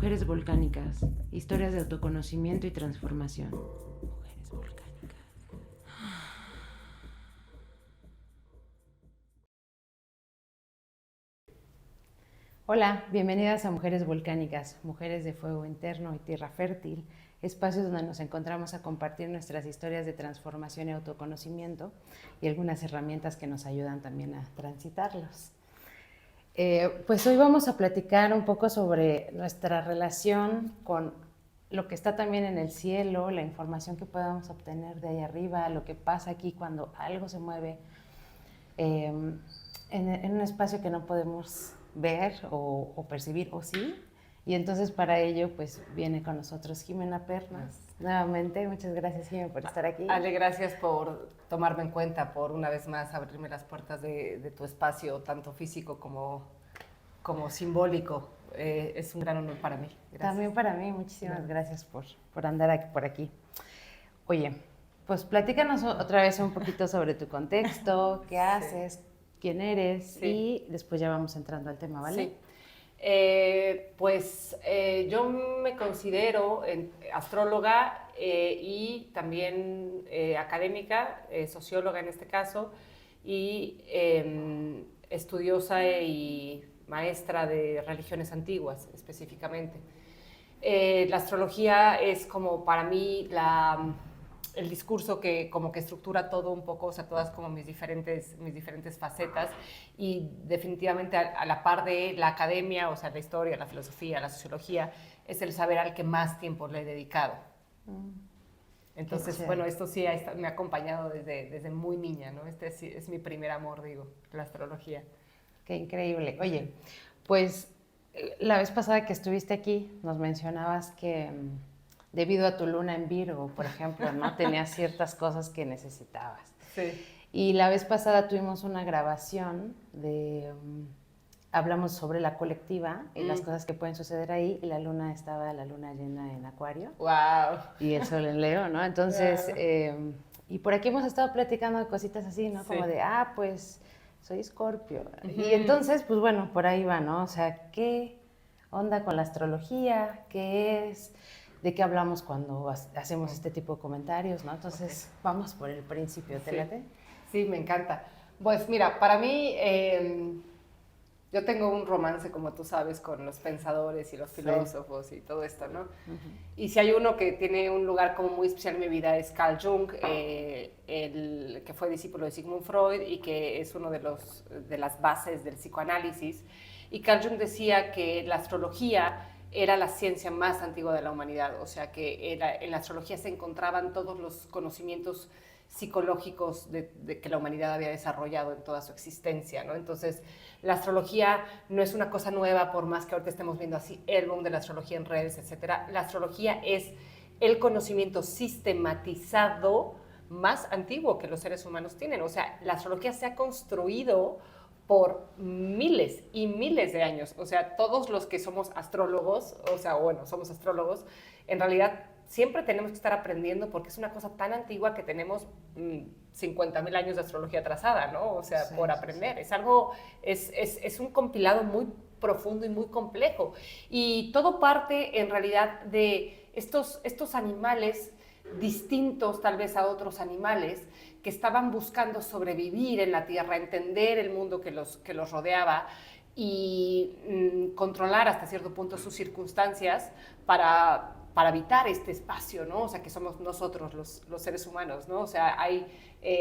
Mujeres volcánicas, historias de autoconocimiento y transformación. Mujeres volcánicas. Hola, bienvenidas a Mujeres Volcánicas, mujeres de fuego interno y tierra fértil, espacios donde nos encontramos a compartir nuestras historias de transformación y autoconocimiento y algunas herramientas que nos ayudan también a transitarlos. Pues hoy vamos a platicar un poco sobre nuestra relación con lo que está también en el cielo, la información que podamos obtener de ahí arriba, lo que pasa aquí cuando algo se mueve en un espacio que no podemos ver o percibir, o sí. Y entonces para ello pues viene con nosotros Jimena Pernas. Nuevamente, muchas gracias Jimena por estar aquí. Ale, gracias por tomarme en cuenta, por una vez más abrirme las puertas de tu espacio, tanto físico como simbólico. Es un gran honor para mí. Gracias. También para mí, muchísimas gracias por andar por aquí. Oye, pues platícanos otra vez un poquito sobre tu contexto, qué haces, quién eres, y después ya vamos entrando al tema, ¿vale? Sí. Yo me considero astróloga y también académica, socióloga en este caso, y estudiosa y maestra de religiones antiguas específicamente. La astrología es como para mí el discurso que como que estructura todo un poco, o sea, todas como mis diferentes facetas, y definitivamente a la par de la academia, o sea, la historia, la filosofía, la sociología, es el saber al que más tiempo le he dedicado. Entonces, bueno, esto sí me ha acompañado desde muy niña, ¿no? Este es mi primer amor, digo, la astrología. Qué increíble. Oye, pues la vez pasada que estuviste aquí nos mencionabas que debido a tu luna en Virgo, por ejemplo, ¿no? Tenías ciertas cosas que necesitabas. Sí. Y la vez pasada tuvimos una grabación hablamos sobre la colectiva y las cosas que pueden suceder ahí, y la luna llena en Acuario. ¡Wow! Y el sol en Leo, ¿no? Entonces, y por aquí hemos estado platicando de cositas así, ¿no? Sí. Como de, pues soy Escorpio. Y entonces, pues bueno, por ahí va, ¿no? O sea, ¿qué onda con la astrología? ¿Qué es? ¿De qué hablamos cuando hacemos este tipo de comentarios, no? Entonces, vamos por el principio, ¿te late? Sí, me encanta. Pues mira, para mí, yo tengo un romance, como tú sabes, con los pensadores y los filósofos y todo esto, ¿no? Y si hay uno que tiene un lugar como muy especial en mi vida es Carl Jung, el que fue discípulo de Sigmund Freud y que es uno de las bases del psicoanálisis. Y Carl Jung decía que la astrología era la ciencia más antigua de la humanidad, o sea que en la astrología se encontraban todos los conocimientos psicológicos que la humanidad había desarrollado en toda su existencia, ¿no? Entonces, la astrología no es una cosa nueva, por más que ahorita estemos viendo así el boom de la astrología en redes, etcétera. La astrología es el conocimiento sistematizado más antiguo que los seres humanos tienen. O sea, la astrología se ha construido por miles y miles de años. O sea, todos los que somos astrólogos, somos astrólogos, en realidad siempre tenemos que estar aprendiendo porque es una cosa tan antigua que tenemos 50,000 años de astrología trazada, ¿no? O sea, por aprender. Sí. Es algo, es un compilado muy profundo y muy complejo. Y todo parte en realidad de estos animales distintos tal vez a otros animales que estaban buscando sobrevivir en la Tierra, entender el mundo que los rodeaba y controlar hasta cierto punto sus circunstancias para habitar este espacio, ¿no? O sea, que somos nosotros los seres humanos, ¿no? O sea, hay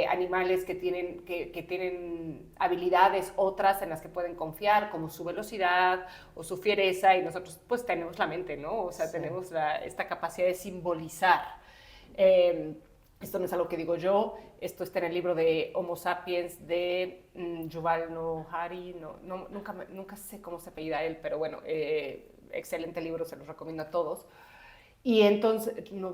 animales que tienen habilidades otras en las que pueden confiar, como su velocidad o su fiereza, y nosotros pues tenemos la mente, ¿no? O sea, tenemos esta capacidad de simbolizar. Esto no es algo que digo yo, esto está en el libro de Homo Sapiens de Yuval Noah Harari, nunca sé cómo se apellida él, pero bueno, excelente libro, se los recomiendo a todos. Y entonces, me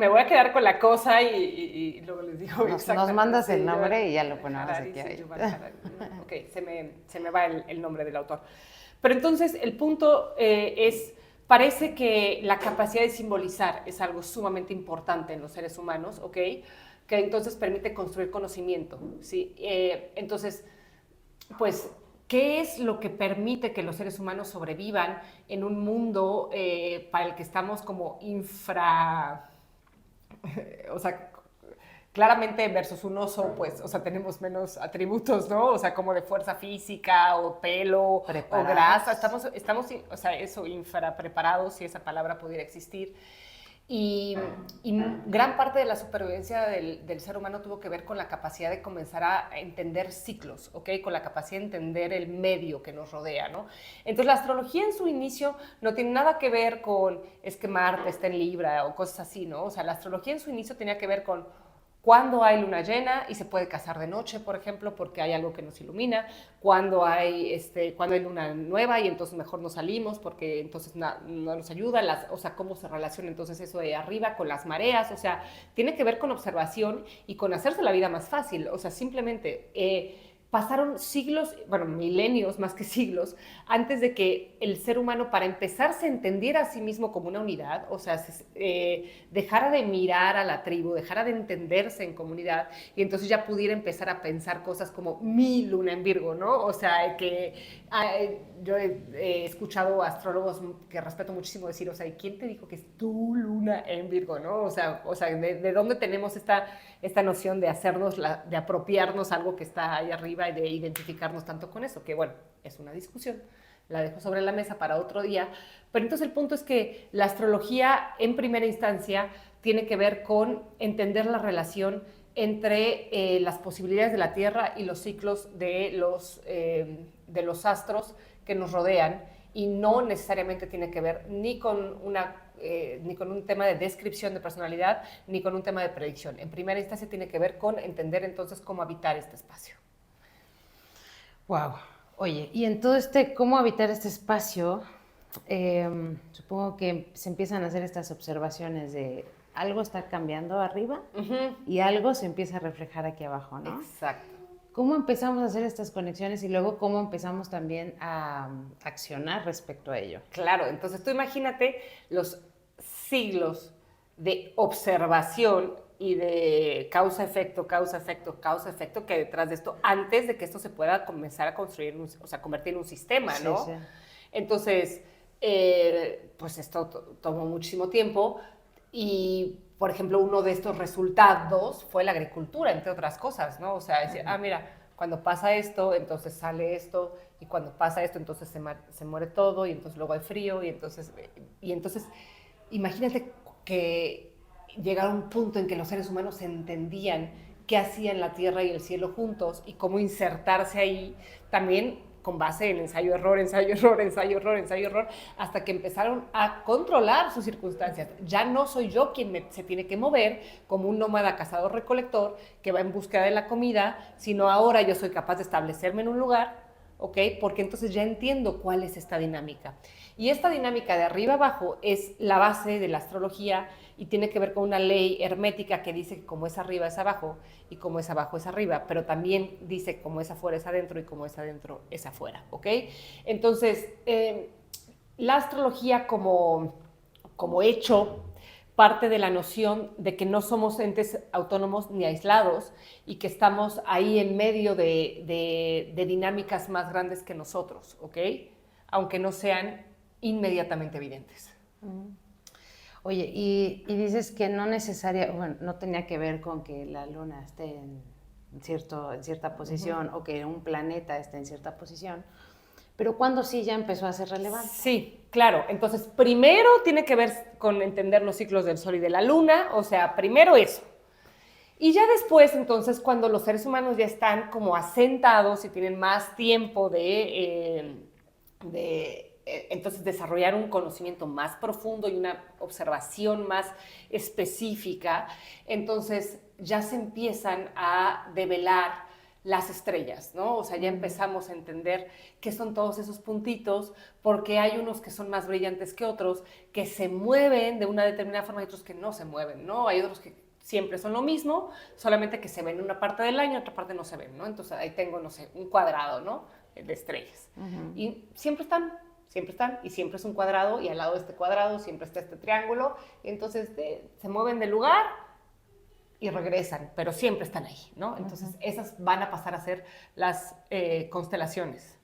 voy a quedar con la cosa y luego les digo exactamente. Nos mandas el nombre y ya lo ponemos aquí. Ok, se me va el nombre del autor. Pero entonces el punto parece que la capacidad de simbolizar es algo sumamente importante en los seres humanos, ¿ok? Que entonces permite construir conocimiento, ¿sí? Entonces, pues ¿qué es lo que permite que los seres humanos sobrevivan en un mundo para el que estamos como o sea, claramente versus un oso, pues, o sea, tenemos menos atributos, ¿no? O sea, como de fuerza física o pelo o grasa. Estamos, o sea, eso, infrapreparados, si esa palabra pudiera existir. Y gran parte de la supervivencia del ser humano tuvo que ver con la capacidad de comenzar a entender ciclos, ¿ok? Con la capacidad de entender el medio que nos rodea, ¿no? Entonces, la astrología en su inicio no tiene nada que ver con, es que Marte está en Libra o cosas así, ¿no? O sea, la astrología en su inicio tenía que ver con cuando hay luna llena y se puede cazar de noche, por ejemplo, porque hay algo que nos ilumina, cuando hay luna nueva y entonces mejor no salimos porque entonces no nos ayuda, o sea, cómo se relaciona entonces eso de arriba con las mareas, o sea, tiene que ver con observación y con hacerse la vida más fácil, o sea, simplemente pasaron siglos, bueno, milenios más que siglos, antes de que el ser humano, para empezar, se entendiera a sí mismo como una unidad, o sea, dejara de mirar a la tribu, dejara de entenderse en comunidad, y entonces ya pudiera empezar a pensar cosas como mi luna en Virgo, ¿no? O sea, yo he escuchado astrólogos que respeto muchísimo decir, o sea, ¿y quién te dijo que es tu luna en Virgo, no? O sea ¿de dónde tenemos esta noción de de apropiarnos algo que está ahí arriba y de identificarnos tanto con eso? Que bueno, es una discusión, la dejo sobre la mesa para otro día, pero entonces el punto es que la astrología en primera instancia tiene que ver con entender la relación entre las posibilidades de la Tierra y los ciclos de los astros que nos rodean, y no necesariamente tiene que ver ni con un tema de descripción de personalidad, ni con un tema de predicción. En primera instancia tiene que ver con entender entonces cómo habitar este espacio. Wow. Oye, y en todo cómo habitar este espacio, supongo que se empiezan a hacer estas observaciones de algo está cambiando arriba y algo se empieza a reflejar aquí abajo, ¿no? Exacto. ¿Cómo empezamos a hacer estas conexiones y luego cómo empezamos también a accionar respecto a ello? Claro, entonces tú imagínate los siglos de observación y de causa-efecto, causa-efecto, causa-efecto que hay detrás de esto, antes de que esto se pueda comenzar a construir, o sea, convertir en un sistema, ¿no? Sí. Entonces, pues esto tomó muchísimo tiempo y, por ejemplo, uno de estos resultados fue la agricultura, entre otras cosas, ¿no? O sea, decir, mira, cuando pasa esto, entonces sale esto, y cuando pasa esto, entonces se muere todo, y entonces luego hay frío, y entonces imagínate que llegara un punto en que los seres humanos entendían qué hacían la tierra y el cielo juntos y cómo insertarse ahí también con base en ensayo-error, ensayo-error, ensayo-error, ensayo-error, hasta que empezaron a controlar sus circunstancias. Ya no soy yo quien se tiene que mover como un nómada cazador-recolector que va en búsqueda de la comida, sino ahora yo soy capaz de establecerme en un lugar, ¿ok? Porque entonces ya entiendo cuál es esta dinámica. Y esta dinámica de arriba abajo es la base de la astrología y tiene que ver con una ley hermética que dice que como es arriba es abajo y como es abajo es arriba, pero también dice como es afuera es adentro y como es adentro es afuera, ¿ok? Entonces, la astrología como hecho parte de la noción de que no somos entes autónomos ni aislados y que estamos ahí en medio de dinámicas más grandes que nosotros, ¿ok? Aunque no sean inmediatamente evidentes. Oye, y dices que no no tenía que ver con que la luna esté en cierta posición o que un planeta esté en cierta posición, pero ¿cuándo sí ya empezó a ser relevante? Sí, claro. Entonces, primero tiene que ver con entender los ciclos del Sol y de la Luna, o sea, primero eso. Y ya después, entonces, cuando los seres humanos ya están como asentados y tienen más tiempo entonces desarrollar un conocimiento más profundo y una observación más específica, entonces ya se empiezan a develar las estrellas, ¿no? O sea, ya empezamos a entender qué son todos esos puntitos, porque hay unos que son más brillantes que otros, que se mueven de una determinada forma y otros que no se mueven, ¿no? Hay otros que siempre son lo mismo, solamente que se ven en una parte del año, otra parte no se ven, ¿no? Entonces ahí tengo, no sé, un cuadrado, ¿no? De estrellas. Y siempre están, y siempre es un cuadrado, y al lado de este cuadrado siempre está este triángulo, y entonces se mueven de lugar y regresan, pero siempre están ahí, ¿no? Entonces esas van a pasar a ser las constelaciones.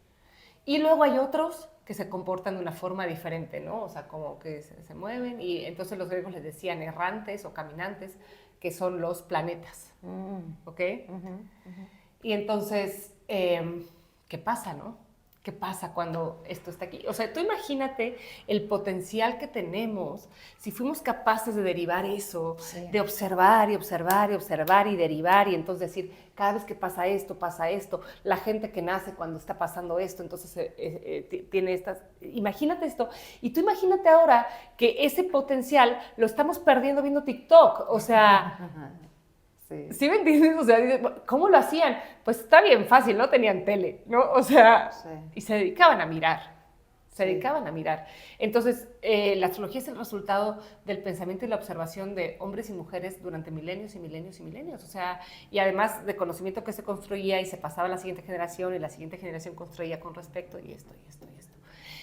Y luego hay otros que se comportan de una forma diferente, ¿no? O sea, como que se mueven, y entonces los griegos les decían errantes o caminantes, que son los planetas, ¿ok? Y entonces, ¿qué pasa, no? ¿Qué pasa cuando esto está aquí? O sea, tú imagínate el potencial que tenemos si fuimos capaces de derivar eso, de observar y observar y observar y derivar, y entonces decir, cada vez que pasa esto, la gente que nace cuando está pasando esto, entonces tiene estas... Imagínate esto, y tú imagínate ahora que ese potencial lo estamos perdiendo viendo TikTok, o sea... ¿Sí me entiendes? O sea, ¿cómo lo hacían? Pues está bien fácil, no tenían tele, ¿no? O sea, y se dedicaban a mirar, Entonces, la astrología es el resultado del pensamiento y la observación de hombres y mujeres durante milenios y milenios y milenios, o sea, y además de conocimiento que se construía y se pasaba a la siguiente generación, y la siguiente generación construía con respecto, y esto.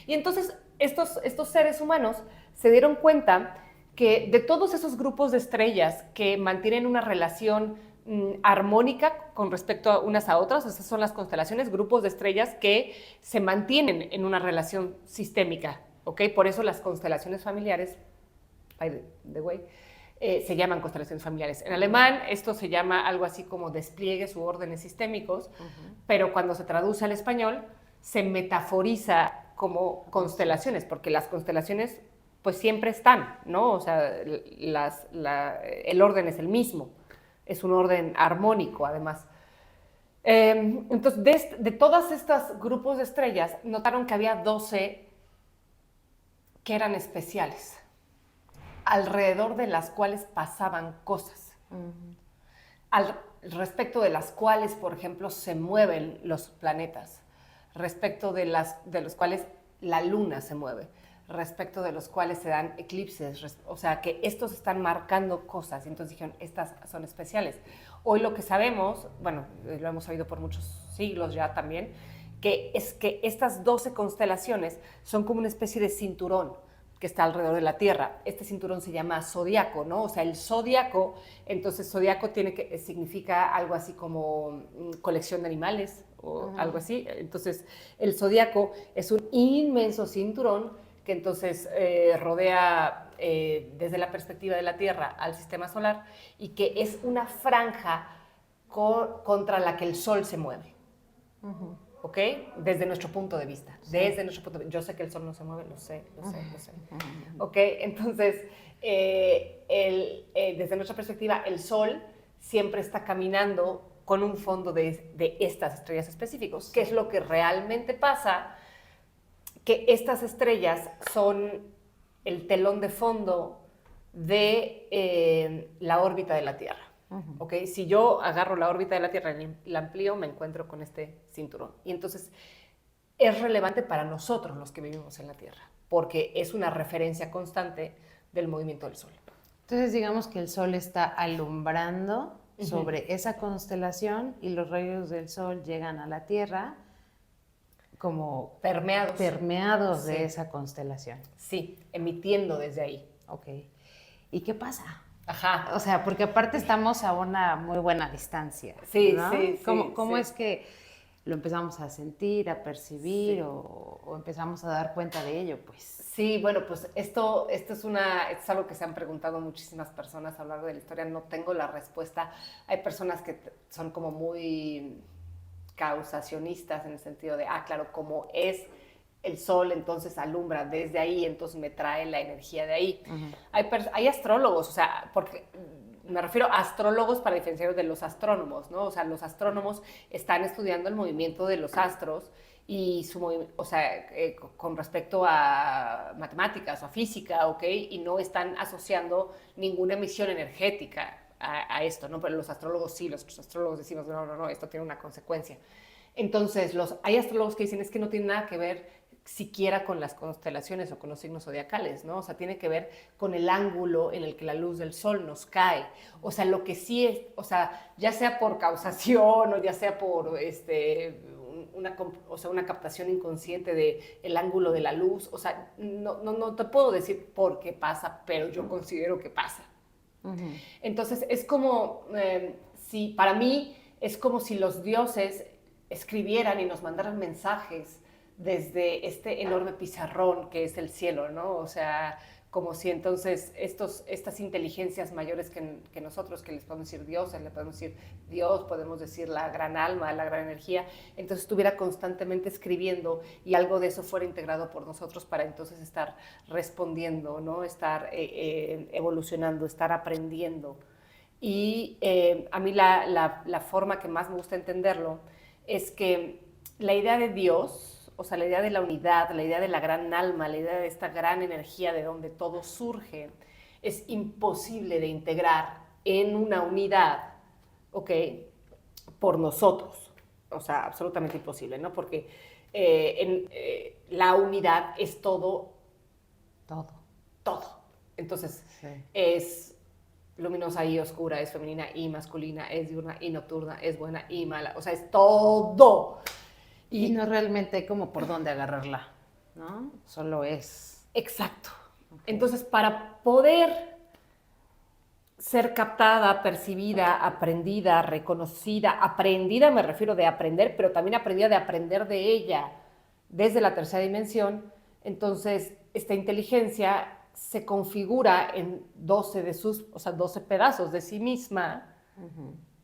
Y entonces, estos seres humanos se dieron cuenta que de todos esos grupos de estrellas que mantienen una relación armónica con respecto a unas a otras, esas son las constelaciones, grupos de estrellas que se mantienen en una relación sistémica, ¿ok? Por eso las constelaciones familiares, by the way, se llaman constelaciones familiares. En alemán esto se llama algo así como despliegues u órdenes sistémicos, pero cuando se traduce al español se metaforiza como constelaciones, porque las constelaciones pues siempre están, ¿no? O sea, el orden es el mismo, es un orden armónico, además. Entonces, de todos estos grupos de estrellas, notaron que había 12 que eran especiales, alrededor de las cuales pasaban cosas, al respecto de las cuales, por ejemplo, se mueven los planetas, respecto de los cuales la luna se mueve, respecto de los cuales se dan eclipses, o sea, que estos están marcando cosas, y entonces dijeron, estas son especiales. Hoy lo que sabemos, bueno, lo hemos sabido por muchos siglos ya también, que es que estas 12 constelaciones son como una especie de cinturón que está alrededor de la Tierra. Este cinturón se llama zodiaco, ¿no? O sea, el zodiaco, entonces zodiaco significa algo así como colección de animales o algo así. Entonces, el zodiaco es un inmenso cinturón que entonces rodea desde la perspectiva de la Tierra al sistema solar, y que es una franja contra la que el Sol se mueve, ¿ok? Desde nuestro punto de vista, yo sé que el Sol no se mueve, lo sé, ¿ok? Entonces, desde nuestra perspectiva, el Sol siempre está caminando con un fondo de estas estrellas específicos. ¿Qué es lo que realmente pasa? Que estas estrellas son el telón de fondo de la órbita de la Tierra. ¿Okay? Si yo agarro la órbita de la Tierra y la amplío, me encuentro con este cinturón. Y entonces es relevante para nosotros los que vivimos en la Tierra, porque es una referencia constante del movimiento del Sol. Entonces digamos que el Sol está alumbrando sobre esa constelación, y los rayos del Sol llegan a la Tierra como permeados de esa constelación. Sí, emitiendo desde ahí. Ok. ¿Y qué pasa? Ajá. O sea, porque aparte estamos a una muy buena distancia. Sí, ¿no? sí. ¿Cómo es que lo empezamos a sentir, a percibir, o empezamos a dar cuenta de ello, pues? Sí, bueno, pues esto es algo que se han preguntado muchísimas personas a lo largo de la historia. No tengo la respuesta. Hay personas que son como muy causacionistas en el sentido de, claro, como es el Sol, entonces alumbra desde ahí, entonces me trae la energía de ahí. Hay astrólogos, o sea, porque me refiero a astrólogos para diferenciarlos de los astrónomos, ¿no? O sea, los astrónomos están estudiando el movimiento de los astros y con respecto a matemáticas o a física, ¿ok? Y no están asociando ninguna emisión energética a esto, ¿no? Pero los astrólogos sí, los astrólogos decimos, no, esto tiene una consecuencia. Entonces, hay astrólogos que dicen, es que no tiene nada que ver siquiera con las constelaciones o con los signos zodiacales, ¿no? O sea, tiene que ver con el ángulo en el que la luz del Sol nos cae. O sea, lo que sí es, o sea, ya sea por causación o ya sea por una captación inconsciente del ángulo de la luz, o sea, no te puedo decir por qué pasa, pero yo considero que pasa. Entonces, es como, para mí, es como si los dioses escribieran y nos mandaran mensajes desde este enorme pizarrón que es el cielo, ¿no? O sea, como si entonces estas inteligencias mayores que nosotros, que les podemos decir dioses, le podemos decir Dios, podemos decir la gran alma, la gran energía, entonces estuviera constantemente escribiendo y algo de eso fuera integrado por nosotros para entonces estar respondiendo, ¿no? Estar evolucionando, estar aprendiendo. Y a mí la forma que más me gusta entenderlo es que la idea de Dios, o sea, la idea de la unidad, la idea de la gran alma, la idea de esta gran energía de donde todo surge, es imposible de integrar en una unidad, ¿ok? Por nosotros. O sea, absolutamente imposible, ¿no? Porque la unidad es todo. Todo. Todo. Entonces, Sí. es luminosa y oscura, es femenina y masculina, es diurna y nocturna, es buena y mala. O sea, es todo. Y no realmente hay como por dónde agarrarla, ¿no? Solo es. Exacto. Okay. Entonces, para poder ser captada, percibida, aprendida, reconocida, aprendida me refiero de aprender, pero también aprendida de aprender de ella desde la tercera dimensión, entonces esta inteligencia se configura en 12 pedazos de sí misma,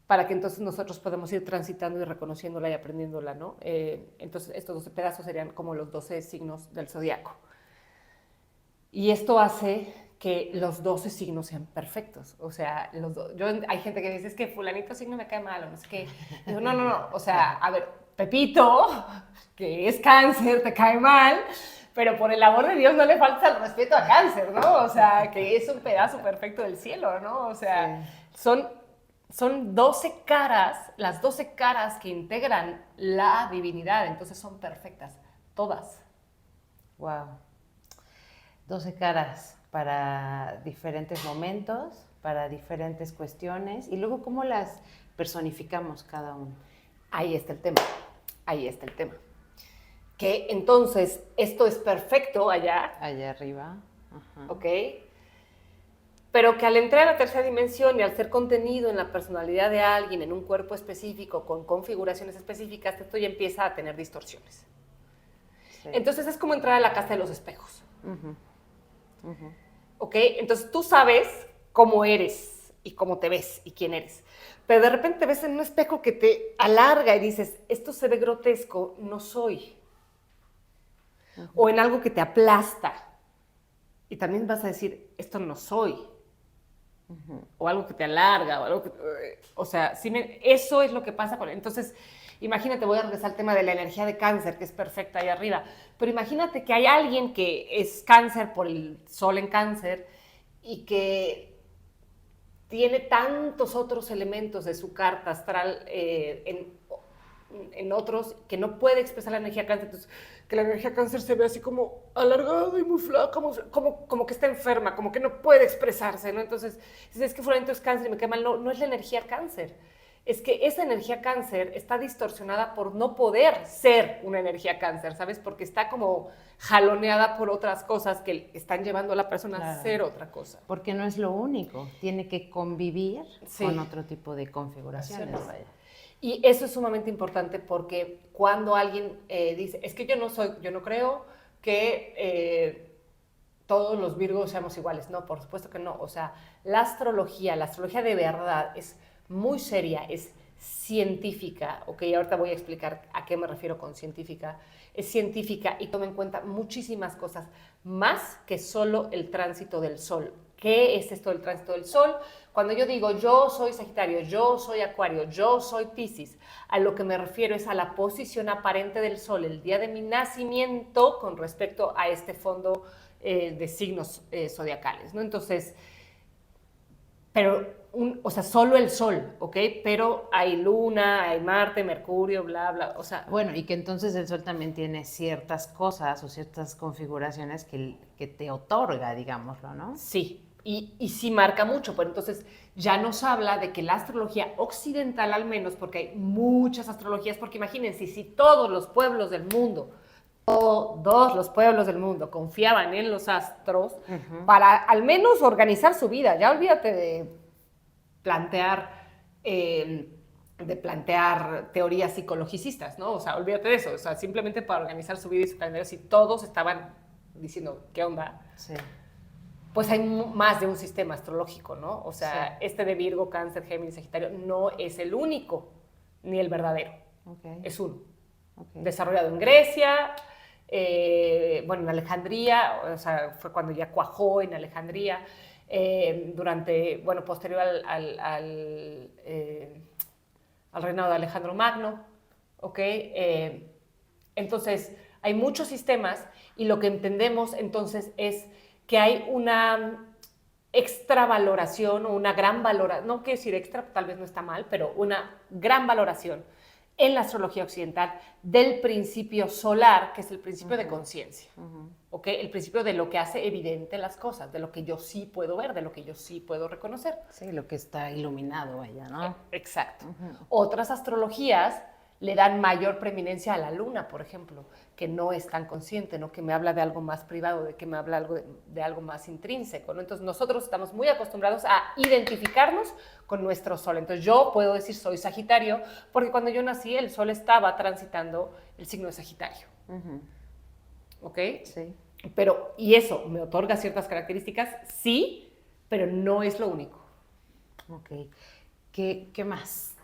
para que entonces nosotros podamos ir transitando y reconociéndola y aprendiéndola, ¿no? Entonces estos 12 pedazos serían como los 12 signos del zodiaco. Y esto hace que los 12 signos sean perfectos. O sea, hay gente que dice, es que fulanito signo me cae mal, o no sé qué. Digo, no. O sea, a ver, Pepito, que es Cáncer, te cae mal, pero por el amor de Dios no le falta el respeto a Cáncer, ¿no? O sea, que es un pedazo perfecto del cielo, ¿no? O sea, sí. Son 12 caras, las 12 caras que integran la divinidad, entonces son perfectas, todas. Wow. 12 caras para diferentes momentos, para diferentes cuestiones, y luego cómo las personificamos cada uno. Ahí está el tema. Que entonces esto es perfecto allá. Allá arriba. Ajá. ¿Ok? Pero que al entrar a la tercera dimensión y al ser contenido en la personalidad de alguien, en un cuerpo específico, con configuraciones específicas, esto ya empieza a tener distorsiones. Sí. Entonces es como entrar a la casa de los espejos. ¿Ok? Entonces tú sabes cómo eres y cómo te ves y quién eres. Pero de repente te ves en un espejo que te alarga y dices, esto se ve grotesco, no soy. O en algo que te aplasta. Y también vas a decir, esto no soy. O algo que te alarga, o algo que... O sea, eso es lo que pasa con... Entonces, imagínate, voy a regresar al tema de la energía de Cáncer, que es perfecta ahí arriba, pero imagínate que hay alguien que es Cáncer por el Sol en Cáncer y que tiene tantos otros elementos de su carta astral en otros que no puede expresar la energía Cáncer, entonces que la energía Cáncer se ve así como alargada y muy flaca, como que está enferma, como que no puede expresarse, ¿no? Entonces, si es que fulanito es Cáncer y me cae mal, no es la energía Cáncer. Es que esa energía Cáncer está distorsionada por no poder ser una energía Cáncer, ¿sabes? Porque está como jaloneada por otras cosas que están llevando a la persona a ser otra cosa. Porque no es lo único, tiene que convivir con otro tipo de configuraciones. Y eso es sumamente importante porque cuando alguien dice, es que yo no creo que todos los Virgos seamos iguales. No, por supuesto que no. O sea, la astrología de verdad es muy seria, es científica, ok, ahorita voy a explicar a qué me refiero con científica, es científica y toma en cuenta muchísimas cosas, más que solo el tránsito del Sol. ¿Qué es esto del tránsito del Sol? Cuando yo digo yo soy Sagitario, yo soy Acuario, yo soy Piscis, a lo que me refiero es a la posición aparente del Sol el día de mi nacimiento con respecto a este fondo de signos zodiacales, ¿no? Entonces, pero, o sea, solo el Sol, ¿ok? Pero hay Luna, hay Marte, Mercurio, bla, bla, o sea... Bueno, y que entonces el Sol también tiene ciertas cosas o ciertas configuraciones que te otorga, digámoslo, ¿no? Sí, y sí marca mucho, pero entonces ya nos habla de que la astrología occidental al menos, porque hay muchas astrologías, porque imagínense, si todos los pueblos del mundo confiaban en los astros para al menos organizar su vida. Ya olvídate de plantear de plantear teorías psicologicistas, ¿no? O sea, olvídate de eso, o sea, simplemente para organizar su vida y su calendario, si todos estaban diciendo, ¿qué onda? Sí. Pues hay más de un sistema astrológico, ¿no? O sea, Sí. este de Virgo, Cáncer, Géminis, Sagitario no es el único, ni el verdadero. Okay. Es uno. Okay. Desarrollado en Grecia, bueno, en Alejandría, o sea, fue cuando ya cuajó en Alejandría, durante, bueno, posterior al reinado de Alejandro Magno, ¿ok? Entonces, hay muchos sistemas y lo que entendemos entonces es que hay una extra valoración o una gran valoración, no quiero decir extra, tal vez no está mal, pero una gran valoración en la astrología occidental del principio solar, que es el principio de conciencia, ¿okay? El principio de lo que hace evidente las cosas, de lo que yo sí puedo ver, de lo que yo sí puedo reconocer. Sí, lo que está iluminado allá, ¿no? Exacto. Otras astrologías le dan mayor preeminencia a la luna, por ejemplo, que no es tan consciente, ¿no? Que me habla de algo más privado, de que me habla de algo más intrínseco, ¿no? Entonces nosotros estamos muy acostumbrados a identificarnos con nuestro sol. Entonces yo puedo decir soy Sagitario porque cuando yo nací el sol estaba transitando el signo de Sagitario. ¿Ok? Sí. Pero, ¿y eso me otorga ciertas características? Sí, pero no es lo único. Ok. ¿Qué más?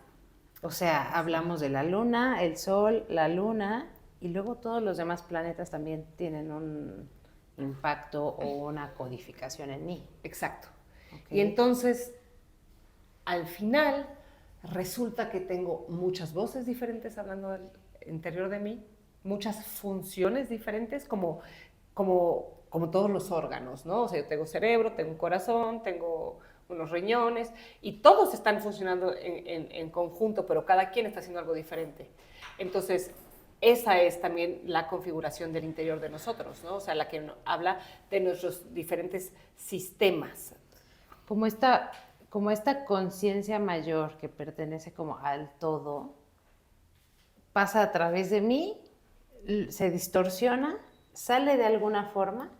O sea, hablamos de la luna, el sol, la luna, y luego todos los demás planetas también tienen un impacto o una codificación en mí. Exacto. Okay. Y entonces, al final, resulta que tengo muchas voces diferentes hablando del interior de mí, muchas funciones diferentes, como todos los órganos, ¿no? O sea, yo tengo cerebro, tengo un corazón, tengo unos riñones, y todos están funcionando en conjunto, pero cada quien está haciendo algo diferente. Entonces, esa es también la configuración del interior de nosotros, ¿no? O sea, la que habla de nuestros diferentes sistemas. Como esta conciencia mayor que pertenece como al todo, pasa a través de mí, se distorsiona, sale de alguna forma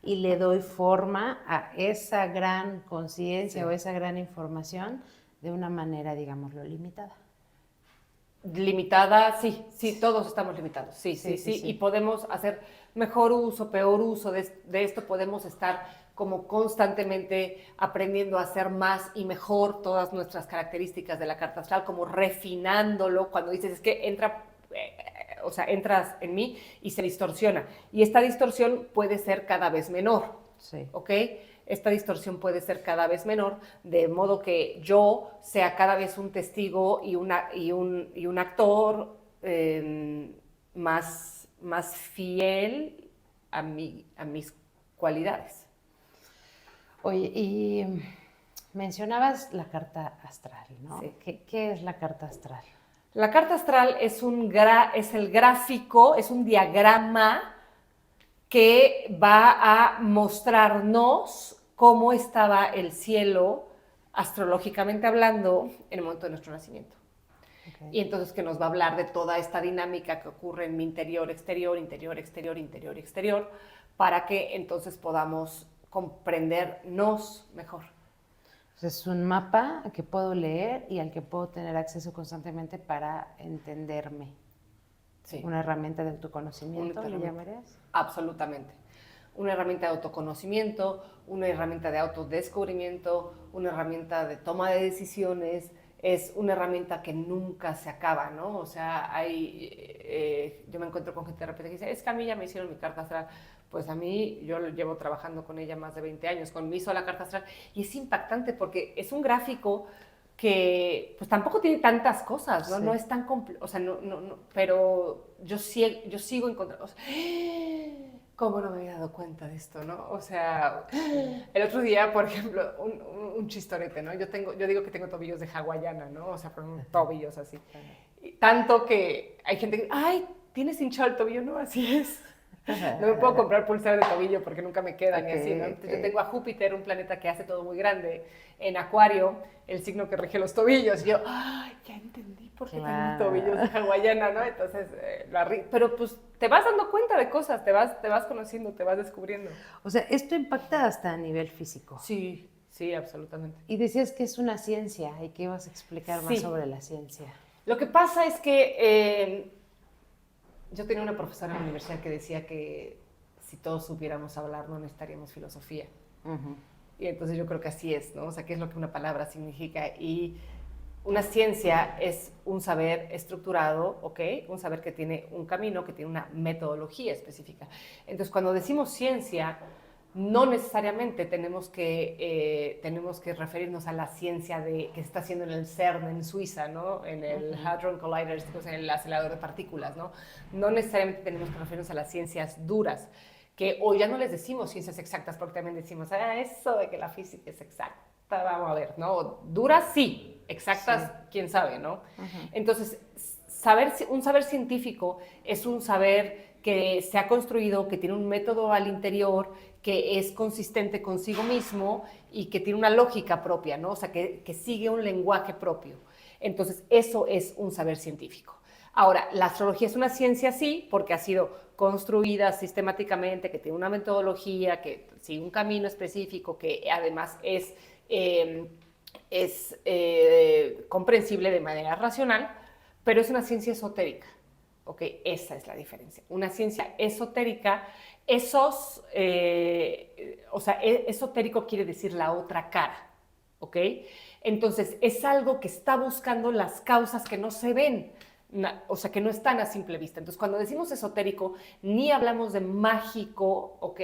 y le doy forma a esa gran conciencia o esa gran información de una manera, digámoslo, limitada. Limitada, sí, todos estamos limitados, sí. Y podemos hacer mejor uso, peor uso de esto, podemos estar como constantemente aprendiendo a hacer más y mejor todas nuestras características de la carta astral, como refinándolo, cuando dices, es que entras en mí y se distorsiona. Y esta distorsión puede ser cada vez menor, ¿ok? Esta distorsión puede ser cada vez menor, de modo que yo sea cada vez un testigo y un actor más fiel a mis cualidades. Oye, y mencionabas la carta astral, ¿no? Sí. ¿Qué es la carta astral? La carta astral es el gráfico, es un diagrama que va a mostrarnos cómo estaba el cielo, astrológicamente hablando, en el momento de nuestro nacimiento. Okay. Y entonces que nos va a hablar de toda esta dinámica que ocurre en mi interior, exterior, interior, exterior, interior, exterior, para que entonces podamos comprendernos mejor. Es un mapa que puedo leer y al que puedo tener acceso constantemente para entenderme. Sí. ¿Una herramienta de autoconocimiento le llamarías? Absolutamente. Una herramienta de autoconocimiento, una herramienta de autodescubrimiento, una herramienta de toma de decisiones, es una herramienta que nunca se acaba, ¿no? O sea, yo me encuentro con gente de repente que dice, es que a mí ya me hicieron mi carta astral. Pues a mí, yo llevo trabajando con ella más de 20 años, con mi sola carta astral, y es impactante porque es un gráfico que pues tampoco tiene tantas cosas, ¿no? Sí. No es tan complejo, o sea, no, pero yo sigo encontrando, o sea, ¿cómo no me había dado cuenta de esto, no? O sea, el otro día, por ejemplo, un chistorete, ¿no? Yo digo que tengo tobillos de hawaiana, ¿no? O sea, fueron tobillos así. Y tanto que hay gente que, ay, ¿tienes hinchado el tobillo? No, así es. No me puedo comprar pulseras de tobillo porque nunca me quedan, y así, ¿no? Entonces yo tengo a Júpiter, un planeta que hace todo muy grande, en Acuario, el signo que rige los tobillos. Y yo, ¡ay, ya entendí por qué tengo tobillos de hawaiana, ¿no? Entonces, pero pues te vas dando cuenta de cosas, te vas conociendo, te vas descubriendo. O sea, esto impacta hasta a nivel físico. Sí, sí, absolutamente. Y decías que es una ciencia y que ibas a explicar más Sí. sobre la ciencia. Lo que pasa es que yo tenía una profesora en la universidad que decía que si todos supiéramos hablar no necesitaríamos filosofía. Y entonces yo creo que así es, ¿no? O sea, ¿qué es lo que una palabra significa? Y una ciencia es un saber estructurado, ¿ok? Un saber que tiene un camino, que tiene una metodología específica. Entonces, cuando decimos ciencia, no necesariamente tenemos que referirnos a la ciencia que se está haciendo en el CERN en Suiza, ¿no? En el Hadron Collider, en el acelerador de partículas, ¿no? No necesariamente tenemos que referirnos a las ciencias duras, que hoy ya no les decimos ciencias exactas, porque también decimos, eso de que la física es exacta, vamos a ver, ¿no? Duras sí, exactas, sí. Quién sabe, ¿no? Entonces, un saber científico es un saber que se ha construido, que tiene un método al interior, que es consistente consigo mismo y que tiene una lógica propia, ¿no? O sea, que sigue un lenguaje propio. Entonces, eso es un saber científico. Ahora, la astrología es una ciencia, sí, porque ha sido construida sistemáticamente, que tiene una metodología, que sigue un camino específico, que además es comprensible de manera racional, pero es una ciencia esotérica. Ok, esa es la diferencia. Una ciencia esotérica, esotérico quiere decir la otra cara, ¿ok? Entonces, es algo que está buscando las causas que no se ven, o sea, que no están a simple vista. Entonces, cuando decimos esotérico, ni hablamos de mágico, ¿ok?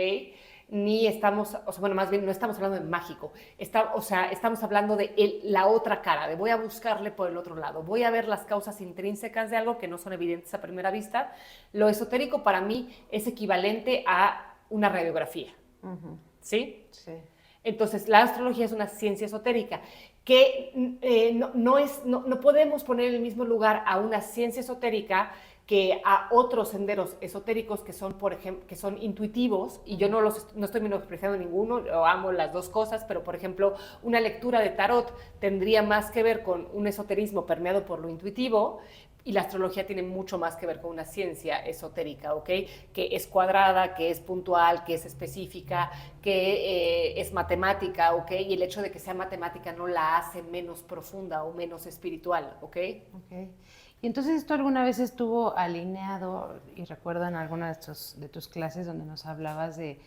Ni estamos, o sea, bueno, más bien no estamos hablando de mágico, estamos hablando de la otra cara, de voy a buscarle por el otro lado, voy a ver las causas intrínsecas de algo que no son evidentes a primera vista. Lo esotérico para mí es equivalente a una radiografía, ¿sí? Sí. Entonces, la astrología es una ciencia esotérica que no podemos poner en el mismo lugar a una ciencia esotérica que a otros senderos esotéricos que son, por ejemplo, que son intuitivos, y yo no estoy menospreciando ninguno, yo amo las dos cosas, pero por ejemplo, una lectura de tarot tendría más que ver con un esoterismo permeado por lo intuitivo, y la astrología tiene mucho más que ver con una ciencia esotérica, ¿ok? Que es cuadrada, que es puntual, que es específica, que es matemática, ¿ok? Y el hecho de que sea matemática no la hace menos profunda o menos espiritual, ¿ok? Ok. Y entonces esto alguna vez estuvo alineado, y recuerdo en alguna de tus clases donde nos hablabas de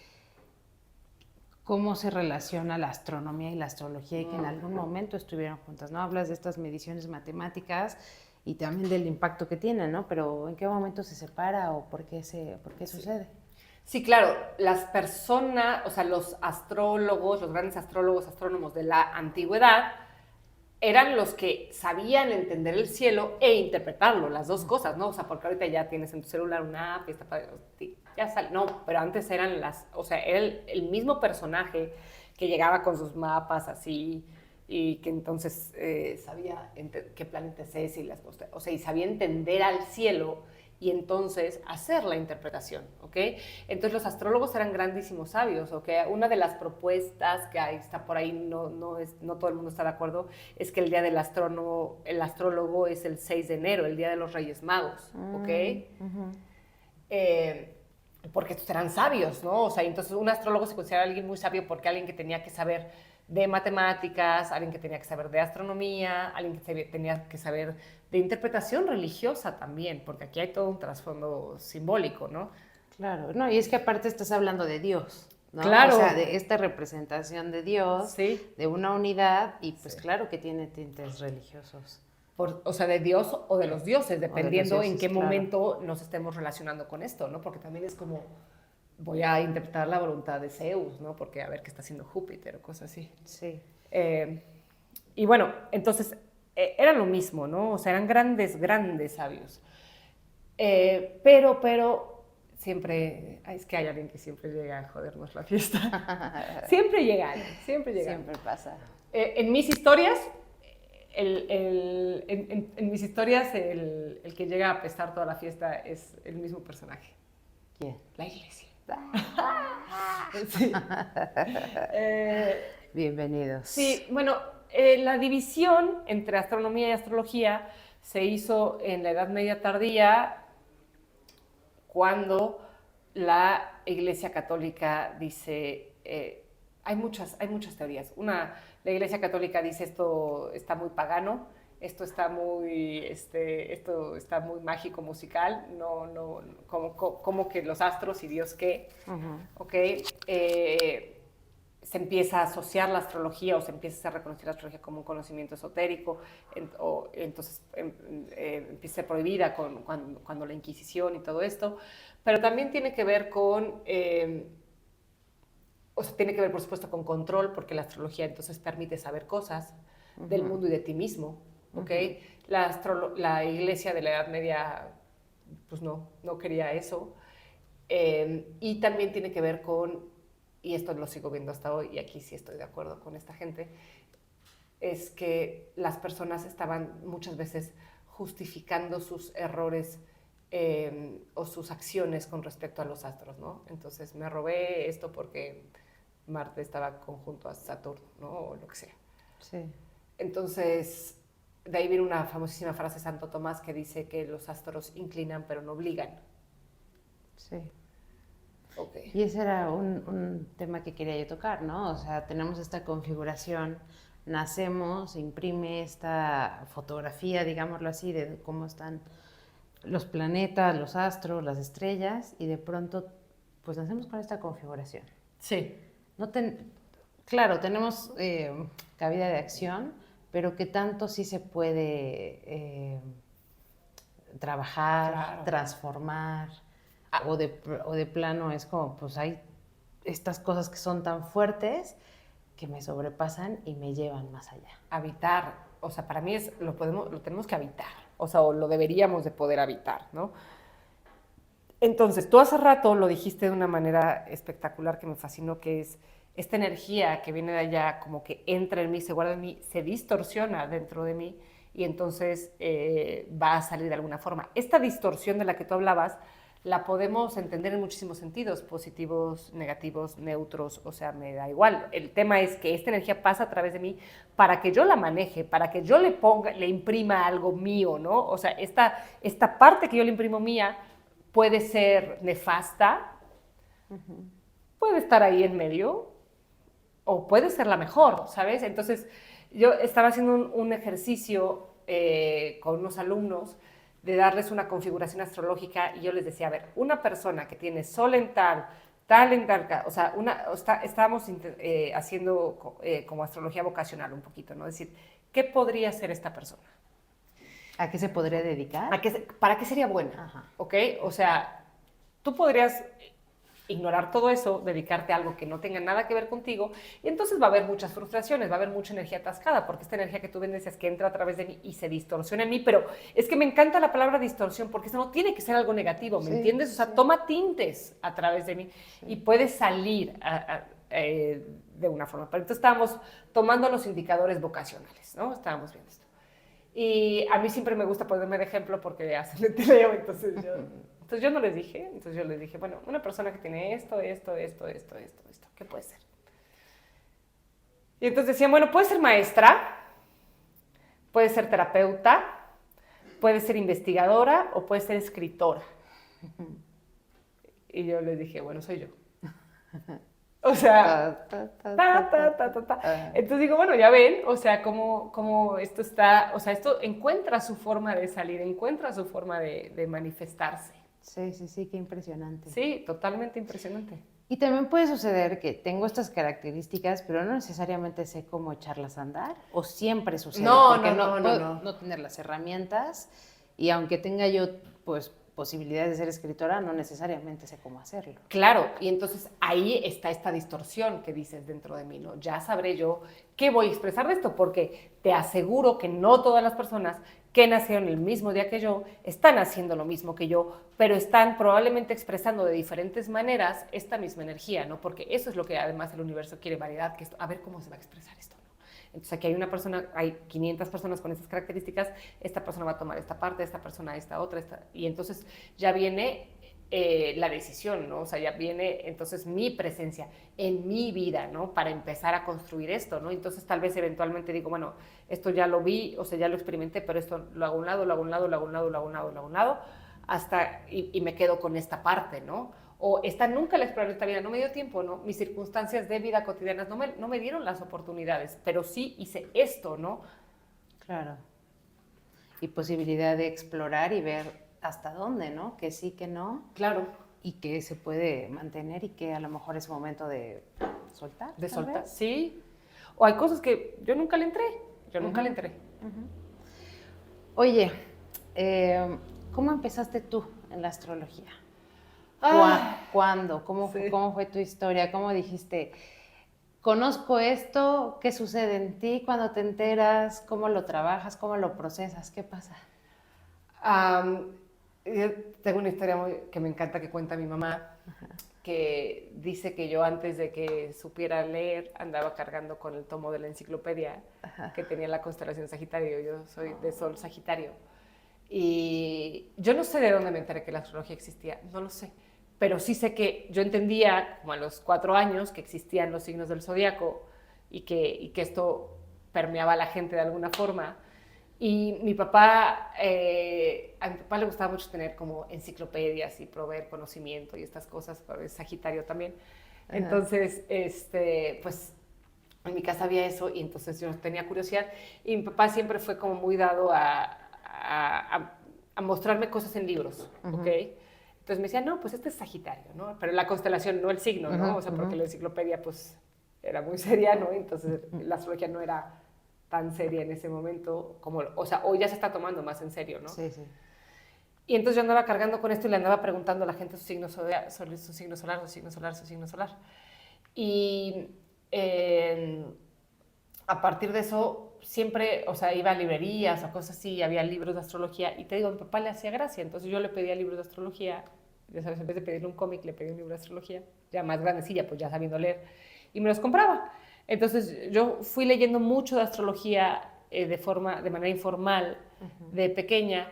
cómo se relaciona la astronomía y la astrología y que en algún momento estuvieron juntas, ¿no? Hablas de estas mediciones matemáticas y también del impacto que tienen, ¿no? Pero ¿en qué momento se separa o por qué sucede? Sí, claro, las personas, o sea, los astrólogos, los grandes astrólogos, astrónomos de la antigüedad, eran los que sabían entender el cielo e interpretarlo, las dos cosas, ¿no? O sea, porque ahorita ya tienes en tu celular una app, ya sale, no, pero antes eran era el mismo personaje que llegaba con sus mapas así, y que entonces sabía qué planeta es ese, y sabía entender al cielo y entonces hacer la interpretación, ¿ok? Entonces los astrólogos eran grandísimos sabios, ¿ok? Una de las propuestas que está por ahí, no todo el mundo está de acuerdo, es que el día del astrólogo es el 6 de enero, el día de los Reyes Magos, ¿ok? Porque estos eran sabios, ¿no? O sea, entonces un astrólogo se considera alguien muy sabio porque alguien que tenía que saber de matemáticas, alguien que tenía que saber de astronomía, alguien que tenía que saber de interpretación religiosa también, porque aquí hay todo un trasfondo simbólico, ¿no? Claro, no, y es que aparte estás hablando de Dios, ¿no? Claro. O sea, de esta representación de Dios, sí. De una unidad, y pues claro que tiene tintes religiosos. O sea, de Dios o de los dioses, dependiendo los dioses, en qué momento nos estemos relacionando con esto, ¿no? Porque también es como, voy a interpretar la voluntad de Zeus, ¿no? Porque a ver qué está haciendo Júpiter o cosas así. Sí. Y bueno, entonces era lo mismo, ¿no? O sea, eran grandes sabios. Pero siempre, es que hay alguien que siempre llega a jodernos la fiesta. Siempre llega alguien, siempre llega. Siempre pasa. En mis historias, el que llega a apestar toda la fiesta es el mismo personaje. ¿Quién? La iglesia. Sí. Bienvenidos. Sí, bueno, la división entre astronomía y astrología se hizo en la Edad Media tardía, cuando la Iglesia Católica dice, hay muchas teorías. La Iglesia Católica dice esto está muy pagano, esto está muy mágico, musical, como que los astros y Dios qué, ¿ok? Se empieza a asociar la astrología o se empieza a reconocer la astrología como un conocimiento esotérico, entonces empieza a ser prohibida cuando la Inquisición y todo esto, pero también tiene que ver tiene que ver por supuesto con control, porque la astrología entonces permite saber cosas del mundo y de ti mismo, ¿ok? La iglesia de la Edad Media pues no quería eso, y también tiene que ver y esto lo sigo viendo hasta hoy, y aquí sí estoy de acuerdo con esta gente, es que las personas estaban muchas veces justificando sus errores o sus acciones con respecto a los astros, ¿no? Entonces, me robé esto porque Marte estaba conjunto a Saturno, ¿no? O lo que sea. Sí. Entonces, de ahí viene una famosísima frase de Santo Tomás que dice que los astros inclinan pero no obligan. Sí. Okay. Y ese era un tema que quería yo tocar, ¿no? O sea, tenemos esta configuración, nacemos, se imprime esta fotografía, digámoslo así, de cómo están los planetas, los astros, las estrellas, y de pronto, pues nacemos con esta configuración. Sí. Claro, tenemos cabida de acción, pero que tanto sí se puede trabajar, claro, transformar, o de plano es como, pues hay estas cosas que son tan fuertes que me sobrepasan y me llevan más allá. Habitar, o sea, para mí lo tenemos que habitar, o sea, o lo deberíamos de poder habitar, ¿no? Entonces, tú hace rato lo dijiste de una manera espectacular que me fascinó, que es esta energía que viene de allá, como que entra en mí, se guarda en mí, se distorsiona dentro de mí y entonces va a salir de alguna forma. Esta distorsión de la que tú hablabas, la podemos entender en muchísimos sentidos, positivos, negativos, neutros, o sea, me da igual. El tema es que esta energía pasa a través de mí para que yo la maneje, para que yo le imprima algo mío, ¿no? O sea, esta parte que yo le imprimo mía puede ser nefasta, puede estar ahí en medio, o puede ser la mejor, ¿sabes? Entonces, yo estaba haciendo un ejercicio con unos alumnos de darles una configuración astrológica y yo les decía, a ver, una persona que tiene sol en tal en tal, o sea, estábamos haciendo como astrología vocacional un poquito, ¿no? Es decir, ¿qué podría ser esta persona? ¿A qué se podría dedicar? ¿Para qué sería buena? Ajá. ¿Ok? O sea, tú podrías ignorar todo eso, dedicarte a algo que no tenga nada que ver contigo, y entonces va a haber muchas frustraciones, va a haber mucha energía atascada, porque esta energía que tú vendes es que entra a través de mí y se distorsiona en mí, pero es que me encanta la palabra distorsión, porque eso no tiene que ser algo negativo, ¿me entiendes? O sea, toma tintes a través de mí y puede salir de una forma. Pero entonces estábamos tomando los indicadores vocacionales, ¿no? Estábamos viendo esto. Y a mí siempre me gusta ponerme de ejemplo porque hacen el teleo, entonces yo no les dije, entonces yo les dije, bueno, una persona que tiene esto, ¿qué puede ser? Y entonces decían, bueno, puede ser maestra, puede ser terapeuta, puede ser investigadora o puede ser escritora. Y yo les dije, bueno, soy yo. O sea, entonces digo, bueno, ya ven, o sea, cómo esto está, o sea, esto encuentra su forma de salir, encuentra su forma de manifestarse. Sí, qué impresionante. Sí, totalmente impresionante. Y también puede suceder que tengo estas características, pero no necesariamente sé cómo echarlas a andar, o siempre sucede, porque no tener las herramientas, y aunque tenga yo, pues, posibilidades de ser escritora, no necesariamente sé cómo hacerlo. Claro, y entonces ahí está esta distorsión que dices dentro de mí, ¿no? Ya sabré yo qué voy a expresar de esto, porque te aseguro que no todas las personas que nacieron el mismo día que yo están haciendo lo mismo que yo, pero están probablemente expresando de diferentes maneras esta misma energía, ¿no? Porque eso es lo que además el universo quiere, variedad, que es a ver cómo se va a expresar esto, ¿no? Entonces aquí hay una persona, hay 500 personas con estas características, esta persona va a tomar esta parte, esta persona esta otra, y entonces ya viene la decisión, ¿no? O sea, ya viene entonces mi presencia en mi vida, ¿no? Para empezar a construir esto, ¿no? Entonces tal vez eventualmente digo, bueno, esto ya lo vi, o sea, ya lo experimenté, pero esto lo hago a un lado, lo hago a un lado, lo hago a un lado, lo hago a un lado, lo hago a un lado, hasta, y me quedo con esta parte, ¿no? o esta nunca la exploré en esta vida, no me dio tiempo, ¿no? Mis circunstancias de vida cotidianas no me dieron las oportunidades, pero sí hice esto, ¿no? Claro. Y posibilidad de explorar y ver hasta dónde, ¿no? Que sí, que no. Claro. Y que se puede mantener y que a lo mejor es momento de soltar. De soltar, sí. O hay cosas que yo nunca le entré, nunca le entré. Oye, ¿cómo empezaste tú en la astrología? ¿Cuándo? ¿Cómo fue tu historia? ¿Cómo dijiste, conozco esto? ¿Qué sucede en ti cuando te enteras? ¿Cómo lo trabajas? ¿Cómo lo procesas? ¿Qué pasa? Yo tengo una historia que me encanta que cuenta mi mamá, que dice que yo antes de que supiera leer andaba cargando con el tomo de la enciclopedia que tenía la constelación Sagitario. Yo soy de Sol Sagitario. Y yo no sé de dónde me enteré que la astrología existía, no lo sé. Pero sí sé que yo entendía, como a los 4 años, que existían los signos del zodiaco y que esto permeaba a la gente de alguna forma. Y mi papá, a mi papá le gustaba mucho tener como enciclopedias y proveer conocimiento y estas cosas, pero es Sagitario también. Entonces, pues en mi casa había eso y entonces yo tenía curiosidad. Y mi papá siempre fue como muy dado a mostrarme cosas en libros, ¿ok? Entonces me decía, no, pues este es Sagitario, ¿no? Pero la constelación, no el signo, ¿no? O sea, porque la enciclopedia, pues, era muy seria, ¿no? Entonces la astrología no era tan seria en ese momento, como, o sea, hoy ya se está tomando más en serio, ¿no? Sí, sí. Y entonces yo andaba cargando con esto y le andaba preguntando a la gente su signo solar, su signo solar, su signo solar, su signo solar. Y a partir de eso, siempre, o sea, iba a librerías o cosas así, había libros de astrología, y te digo, a mi papá le hacía gracia, entonces yo le pedía libros de astrología, ya sabes, en vez de pedirle un cómic, le pedí un libro de astrología, ya más grandecilla, pues ya sabiendo leer, y me los compraba. Entonces yo fui leyendo mucho de astrología de manera informal, de pequeña,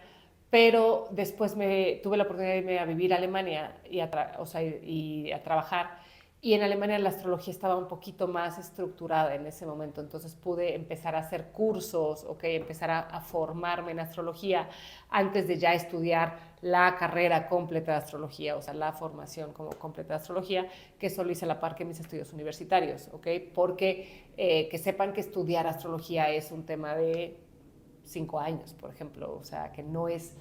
pero después tuve la oportunidad de irme a vivir a Alemania y a trabajar. Y en Alemania la astrología estaba un poquito más estructurada en ese momento, entonces pude empezar a hacer cursos, empezar a formarme en astrología antes de ya estudiar la carrera completa de astrología, o sea, la formación como completa de astrología, que solo hice a la par que mis estudios universitarios, porque que sepan que estudiar astrología es un tema de 5 años, por ejemplo, o sea, que no es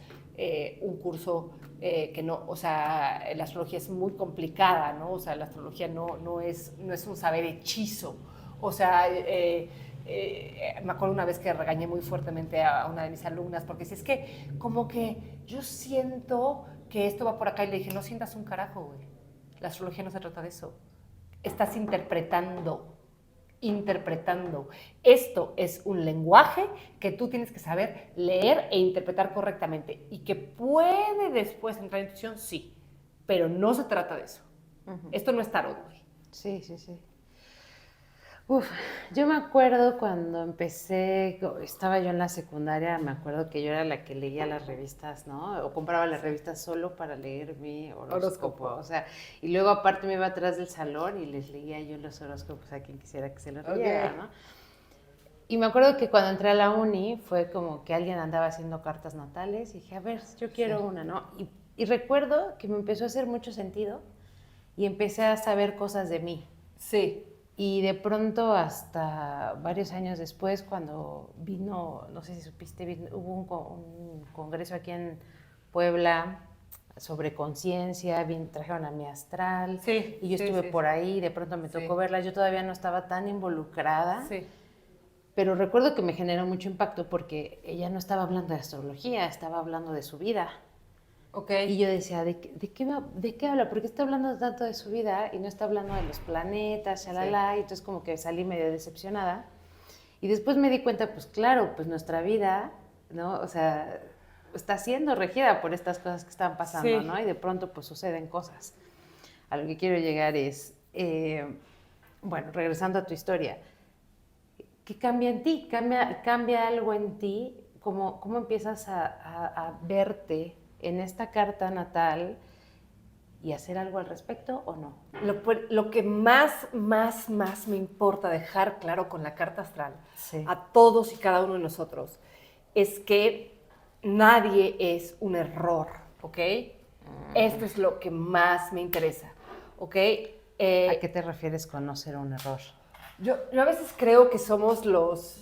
un curso que no, o sea, la astrología es muy complicada, ¿no? O sea, la astrología no es un saber hechizo, o sea, me acuerdo una vez que regañé muy fuertemente a una de mis alumnas, porque si es que, como que yo siento que esto va por acá, y le dije, no sientas un carajo, güey, la astrología no se trata de eso, estás interpretando. Esto es un lenguaje que tú tienes que saber leer e interpretar correctamente y que puede después entrar en intuición, sí, pero no se trata de eso. Esto no es tarot, güey. Sí, sí, sí. Uf, yo me acuerdo cuando empecé, estaba yo en la secundaria, me acuerdo que yo era la que leía las revistas, ¿no? O compraba las revistas solo para leer mi horóscopo. O sea, y luego aparte me iba atrás del salón y les leía yo los horóscopos a quien quisiera que se los leyera, ¿no? Y me acuerdo que cuando entré a la uni fue como que alguien andaba haciendo cartas natales y dije, a ver, yo quiero una, ¿no? Y recuerdo que me empezó a hacer mucho sentido y empecé a saber cosas de mí. Sí. Y de pronto, hasta varios años después, cuando vino, no sé si supiste, hubo un congreso aquí en Puebla sobre conciencia, trajeron a mi astral, y yo estuve por ahí, de pronto me tocó verla, yo todavía no estaba tan involucrada, pero recuerdo que me generó mucho impacto porque ella no estaba hablando de astrología, estaba hablando de su vida. Y yo decía, ¿de qué habla? ¿Por qué está hablando tanto de su vida y no está hablando de los planetas, shalala? Y entonces como que salí medio decepcionada. Y después me di cuenta, pues claro, pues nuestra vida, ¿no? O sea, está siendo regida por estas cosas que están pasando, ¿no? Y de pronto pues suceden cosas. A lo que quiero llegar es, bueno, regresando a tu historia, ¿qué cambia en ti? ¿Cambia algo en ti? ¿Cómo empiezas a verte en esta carta natal y hacer algo al respecto o no? Lo que más me importa dejar claro con la carta astral a todos y cada uno de nosotros es que nadie es un error, ¿ok? Esto es lo que más me interesa, ¿ok? ¿A qué te refieres con no ser un error? Yo a veces creo que somos los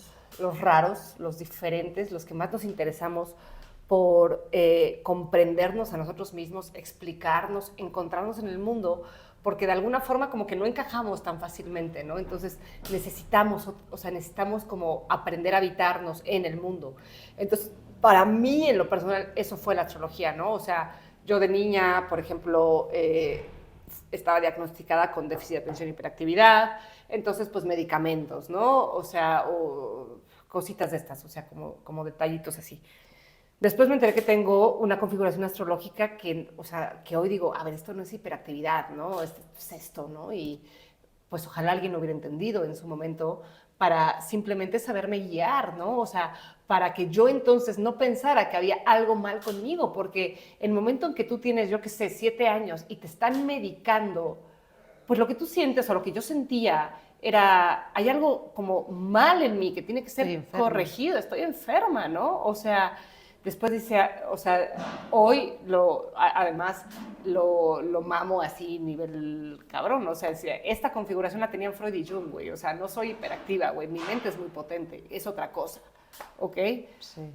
raros, los diferentes, los que más nos interesamos por comprendernos a nosotros mismos, explicarnos, encontrarnos en el mundo, porque de alguna forma como que no encajamos tan fácilmente, ¿no? Entonces necesitamos como aprender a habitarnos en el mundo. Entonces, para mí, en lo personal, eso fue la astrología, ¿no? O sea, yo de niña, por ejemplo, estaba diagnosticada con déficit de atención y hiperactividad, entonces, pues, medicamentos, ¿no? O sea, o cositas de estas, o sea, como detallitos así. Después me enteré que tengo una configuración astrológica que, o sea, que hoy digo, a ver, esto no es hiperactividad, ¿no? Es esto, ¿no? Y pues ojalá alguien lo hubiera entendido en su momento para simplemente saberme guiar, ¿no? O sea, para que yo entonces no pensara que había algo mal conmigo, porque en el momento en que tú tienes, yo qué sé, 7 años y te están medicando, pues lo que tú sientes o lo que yo sentía era, hay algo como mal en mí que tiene que ser corregido, estoy enferma, ¿no? O sea, después dice, o sea, hoy además lo mamo así, nivel cabrón, o sea, esta configuración la tenían Freud y Jung, güey, o sea, no soy hiperactiva, güey, mi mente es muy potente, es otra cosa, ¿ok? Sí.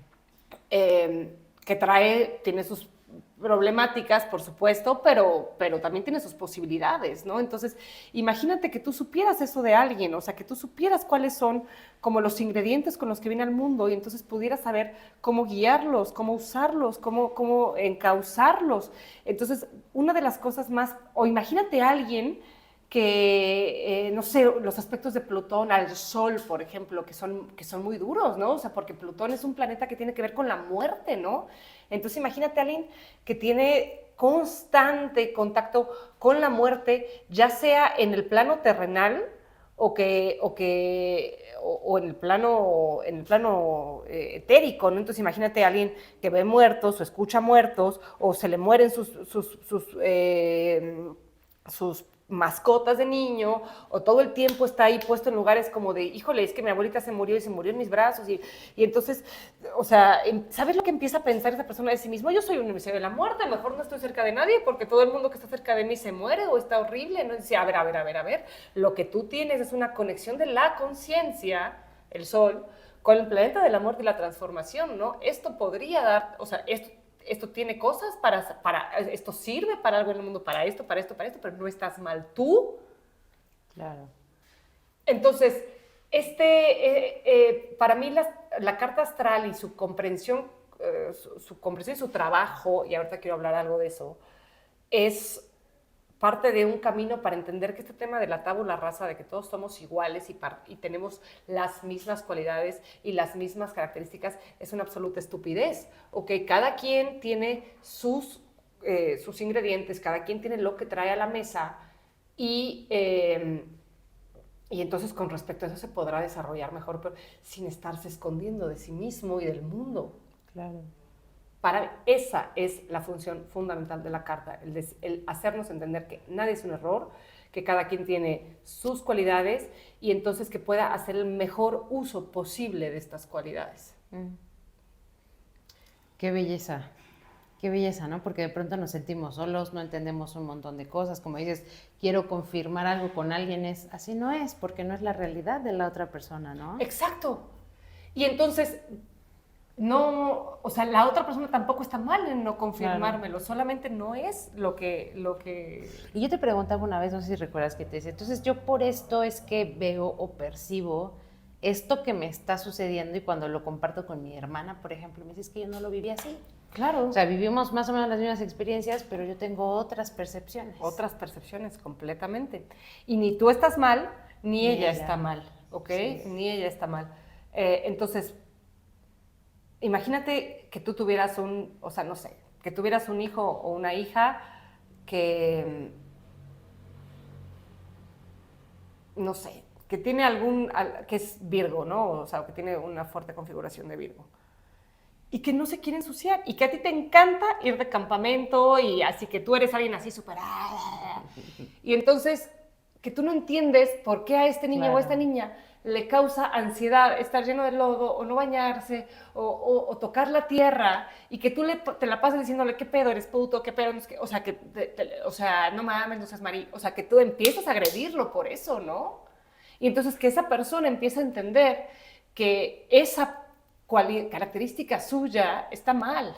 Que tiene sus problemáticas, por supuesto, pero también tiene sus posibilidades, ¿no? Entonces, imagínate que tú supieras eso de alguien, o sea, que tú supieras cuáles son como los ingredientes con los que viene al mundo y entonces pudieras saber cómo guiarlos, cómo usarlos, cómo encauzarlos. Entonces, una de las cosas más, o imagínate a alguien que, no sé, los aspectos de Plutón al Sol, por ejemplo, que son muy duros, ¿no? O sea, porque Plutón es un planeta que tiene que ver con la muerte, ¿no? Entonces imagínate a alguien que tiene constante contacto con la muerte, ya sea en el plano terrenal o en el plano etérico, ¿no? Entonces imagínate a alguien que ve muertos o escucha muertos o se le mueren sus mascotas de niño, o todo el tiempo está ahí puesto en lugares como de, híjole, es que mi abuelita se murió y se murió en mis brazos, y entonces, o sea, ¿sabes lo que empieza a pensar esa persona de sí mismo? Yo soy un emisario de la muerte, mejor no estoy cerca de nadie porque todo el mundo que está cerca de mí se muere o está horrible, ¿no? Y dice, a ver, lo que tú tienes es una conexión de la conciencia, el Sol, con el planeta de la muerte y la transformación, ¿no? Esto podría dar, o sea, esto tiene cosas esto sirve para algo en el mundo, para esto, pero no estás mal tú. Claro. Entonces, para mí la carta astral y su comprensión y su trabajo, y ahorita quiero hablar algo de eso, es parte de un camino para entender que este tema de la tabula rasa, de que todos somos iguales y tenemos las mismas cualidades y las mismas características, es una absoluta estupidez. Okay, cada quien tiene sus ingredientes, cada quien tiene lo que trae a la mesa y entonces con respecto a eso se podrá desarrollar mejor, pero sin estarse escondiendo de sí mismo y del mundo. Claro. Esa es la función fundamental de la carta, el hacernos entender que nadie es un error, que cada quien tiene sus cualidades y entonces que pueda hacer el mejor uso posible de estas cualidades. Qué belleza, ¿no? Porque de pronto nos sentimos solos, no entendemos un montón de cosas, como dices, quiero confirmar algo con alguien, así no es, porque no es la realidad de la otra persona, ¿no? Exacto. Y entonces no, o sea, la otra persona tampoco está mal en no confirmármelo, claro. Solamente no es lo que... Y yo te preguntaba una vez, no sé si recuerdas que te decía, entonces yo por esto es que veo o percibo esto que me está sucediendo y cuando lo comparto con mi hermana, por ejemplo, me dice, es que yo no lo viví así. Claro. O sea, vivimos más o menos las mismas experiencias, pero yo tengo otras percepciones. Otras percepciones, completamente. Y ni tú estás mal, ni ella está mal, ¿ok? Sí. Ni ella está mal. Entonces, imagínate que tú tuvieras que tuvieras un hijo o una hija que, no sé, que tiene que es Virgo, ¿no? O sea, que tiene una fuerte configuración de Virgo. Y que no se quiere ensuciar, y que a ti te encanta ir de campamento, y así que tú eres alguien así súper... Y entonces, que tú no entiendes por qué a este niño o a esta niña le causa ansiedad estar lleno de lodo o no bañarse o tocar la tierra y que tú te la pases diciéndole qué pedo, eres puto, qué pedo, no es que, o sea, no mames, no seas marí, o sea, que tú empiezas a agredirlo por eso, ¿no? Y entonces que esa persona empieza a entender que esa característica suya está mal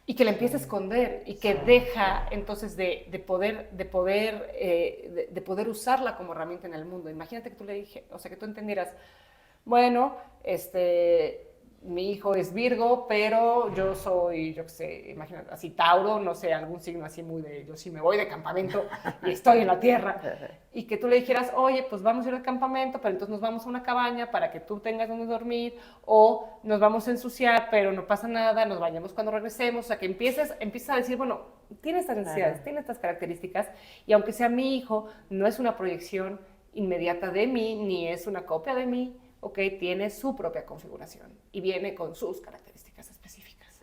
y que la empieza a esconder y que deja entonces de poder usarla como herramienta en el mundo. Imagínate que tú le dije, o sea, que tú entendieras, bueno, mi hijo es Virgo, pero yo soy, yo qué sé, imagínate, así Tauro, no sé, algún signo así muy de, yo sí me voy de campamento y estoy en la tierra. Y que tú le dijeras, oye, pues vamos a ir al campamento, pero entonces nos vamos a una cabaña para que tú tengas donde dormir, o nos vamos a ensuciar, pero no pasa nada, nos bañamos cuando regresemos. O sea, que empiezas a decir, bueno, tiene estas necesidades, tiene estas características, y aunque sea mi hijo, no es una proyección inmediata de mí, ni es una copia de mí, ¿ok? Tiene su propia configuración y viene con sus características específicas.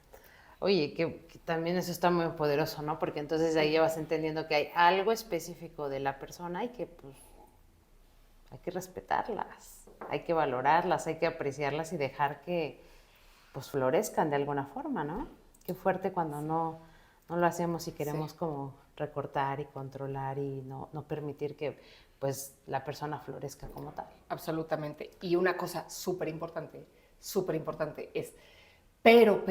Oye, que también eso está muy poderoso, ¿no? Porque entonces de ahí ya vas entendiendo que hay algo específico de la persona y que pues hay que respetarlas, hay que valorarlas, hay que apreciarlas y dejar que pues florezcan de alguna forma, ¿no? Qué fuerte cuando no lo hacemos y queremos como recortar y controlar y no permitir que pues la persona florezca como tal. Absolutamente. Y una cosa súper importante es, pero,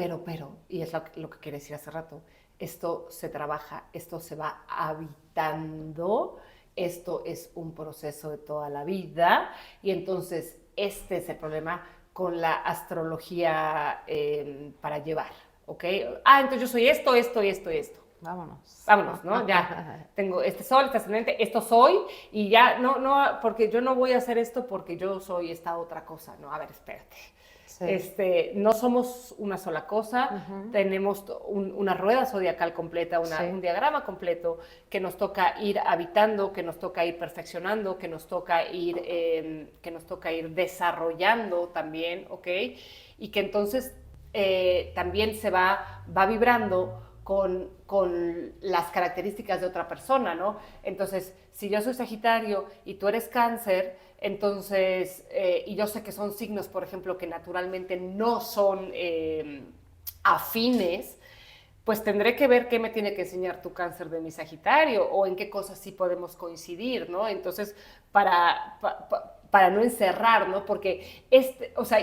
y es lo que quería decir hace rato, esto se trabaja, esto se va habitando, esto es un proceso de toda la vida, y entonces este es el problema con la astrología para llevar, ¿ok? Entonces yo soy esto, esto y esto y esto. Vámonos, ¿no? Ya tengo este sol, este ascendente, esto soy, y ya, no, porque yo no voy a hacer esto porque yo soy esta otra cosa, ¿no? A ver, espérate. Sí. No somos una sola cosa, tenemos una rueda zodiacal completa, un diagrama completo que nos toca ir habitando, que nos toca ir perfeccionando, que nos toca ir desarrollando también, ¿ok? Y que entonces también se va vibrando con las características de otra persona, ¿no? Entonces, si yo soy Sagitario y tú eres Cáncer, entonces, y yo sé que son signos, por ejemplo, que naturalmente no son afines, pues tendré que ver qué me tiene que enseñar tu Cáncer de mi Sagitario o en qué cosas sí podemos coincidir, ¿no? Entonces, para no encerrar, ¿no? Porque, o sea,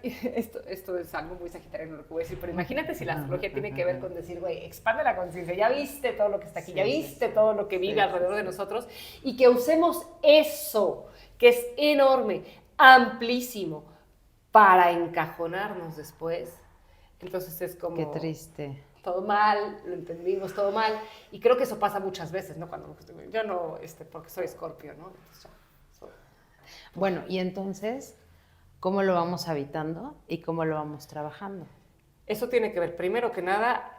esto es algo muy sagitariano lo que voy a decir, pero imagínate si la astrología tiene que ver con decir, güey, expande la conciencia, ya viste todo lo que está aquí, ya viste todo lo que vive alrededor de nosotros, y que usemos eso, que es enorme, amplísimo, para encajonarnos después. Entonces es como... Qué triste. Todo mal, lo entendimos todo mal, y creo que eso pasa muchas veces, ¿no? Cuando yo no, porque soy Escorpio, ¿no? Entonces ya. Bueno, y entonces, ¿cómo lo vamos habitando y cómo lo vamos trabajando? Eso tiene que ver, primero que nada,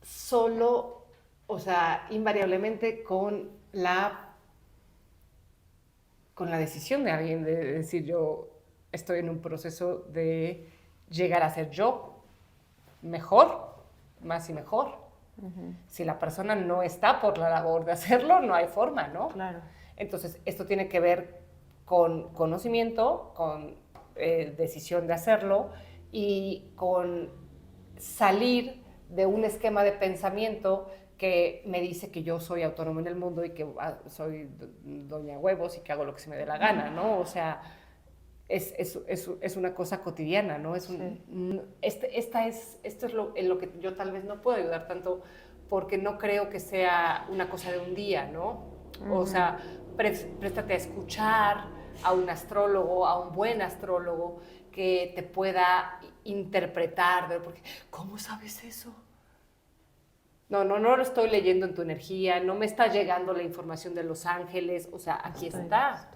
solo, o sea, invariablemente con la decisión de alguien de decir, yo estoy en un proceso de llegar a ser yo mejor, más y mejor. Si la persona no está por la labor de hacerlo, no hay forma, ¿no? Claro. Entonces, esto tiene que ver con conocimiento, con decisión de hacerlo y con salir de un esquema de pensamiento que me dice que yo soy autónomo en el mundo y que soy doña huevos y que hago lo que se me dé la gana, ¿no? O sea, es una cosa cotidiana, ¿no? Esto es en lo que yo tal vez no puedo ayudar tanto porque no creo que sea una cosa de un día, ¿no? O sea, préstate a escuchar a un astrólogo, a un buen astrólogo que te pueda interpretar, porque ¿cómo sabes eso? No lo estoy leyendo en tu energía, no me está llegando la información de los ángeles, o sea, aquí está,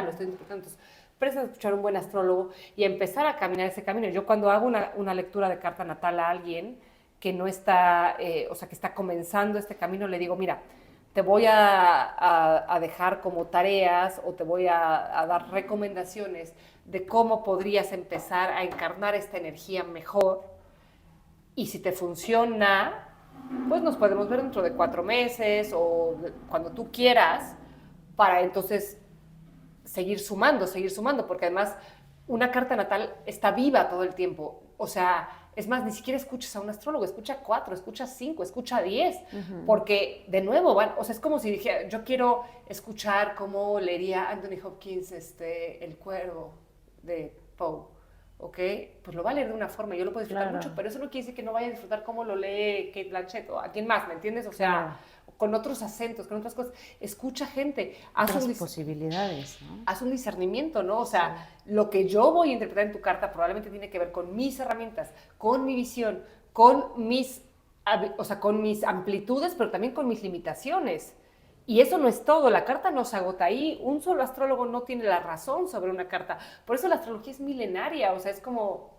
lo estoy interpretando. Entonces, préstate a escuchar a un buen astrólogo y empezar a caminar ese camino. Yo cuando hago una lectura de carta natal a alguien que no está, o sea, que está comenzando este camino, le digo, mira, te voy a dejar como tareas o te voy a dar recomendaciones de cómo podrías empezar a encarnar esta energía mejor, y si te funciona, pues nos podemos ver dentro de 4 meses o cuando tú quieras, para entonces seguir sumando, porque además una carta natal está viva todo el tiempo. O sea, es más, ni siquiera escuchas a un astrólogo, escucha 4, escucha 5, escucha 10, porque de nuevo o sea, es como si dijera, yo quiero escuchar cómo leería Anthony Hopkins El Cuervo de Poe, ¿ok? Pues lo va a leer de una forma y yo lo puedo disfrutar mucho, pero eso no quiere decir que no vaya a disfrutar cómo lo lee Kate Blanchett o a quién más, ¿me entiendes? O sea, con otros acentos, con otras cosas. Escucha gente. Otras posibilidades, ¿no? Haz un discernimiento, ¿no? O sea, lo que yo voy a interpretar en tu carta probablemente tiene que ver con mis herramientas, con mi visión, con con mis amplitudes, pero también con mis limitaciones. Y eso no es todo, la carta no se agota ahí, un solo astrólogo no tiene la razón sobre una carta. Por eso la astrología es milenaria, o sea, es como...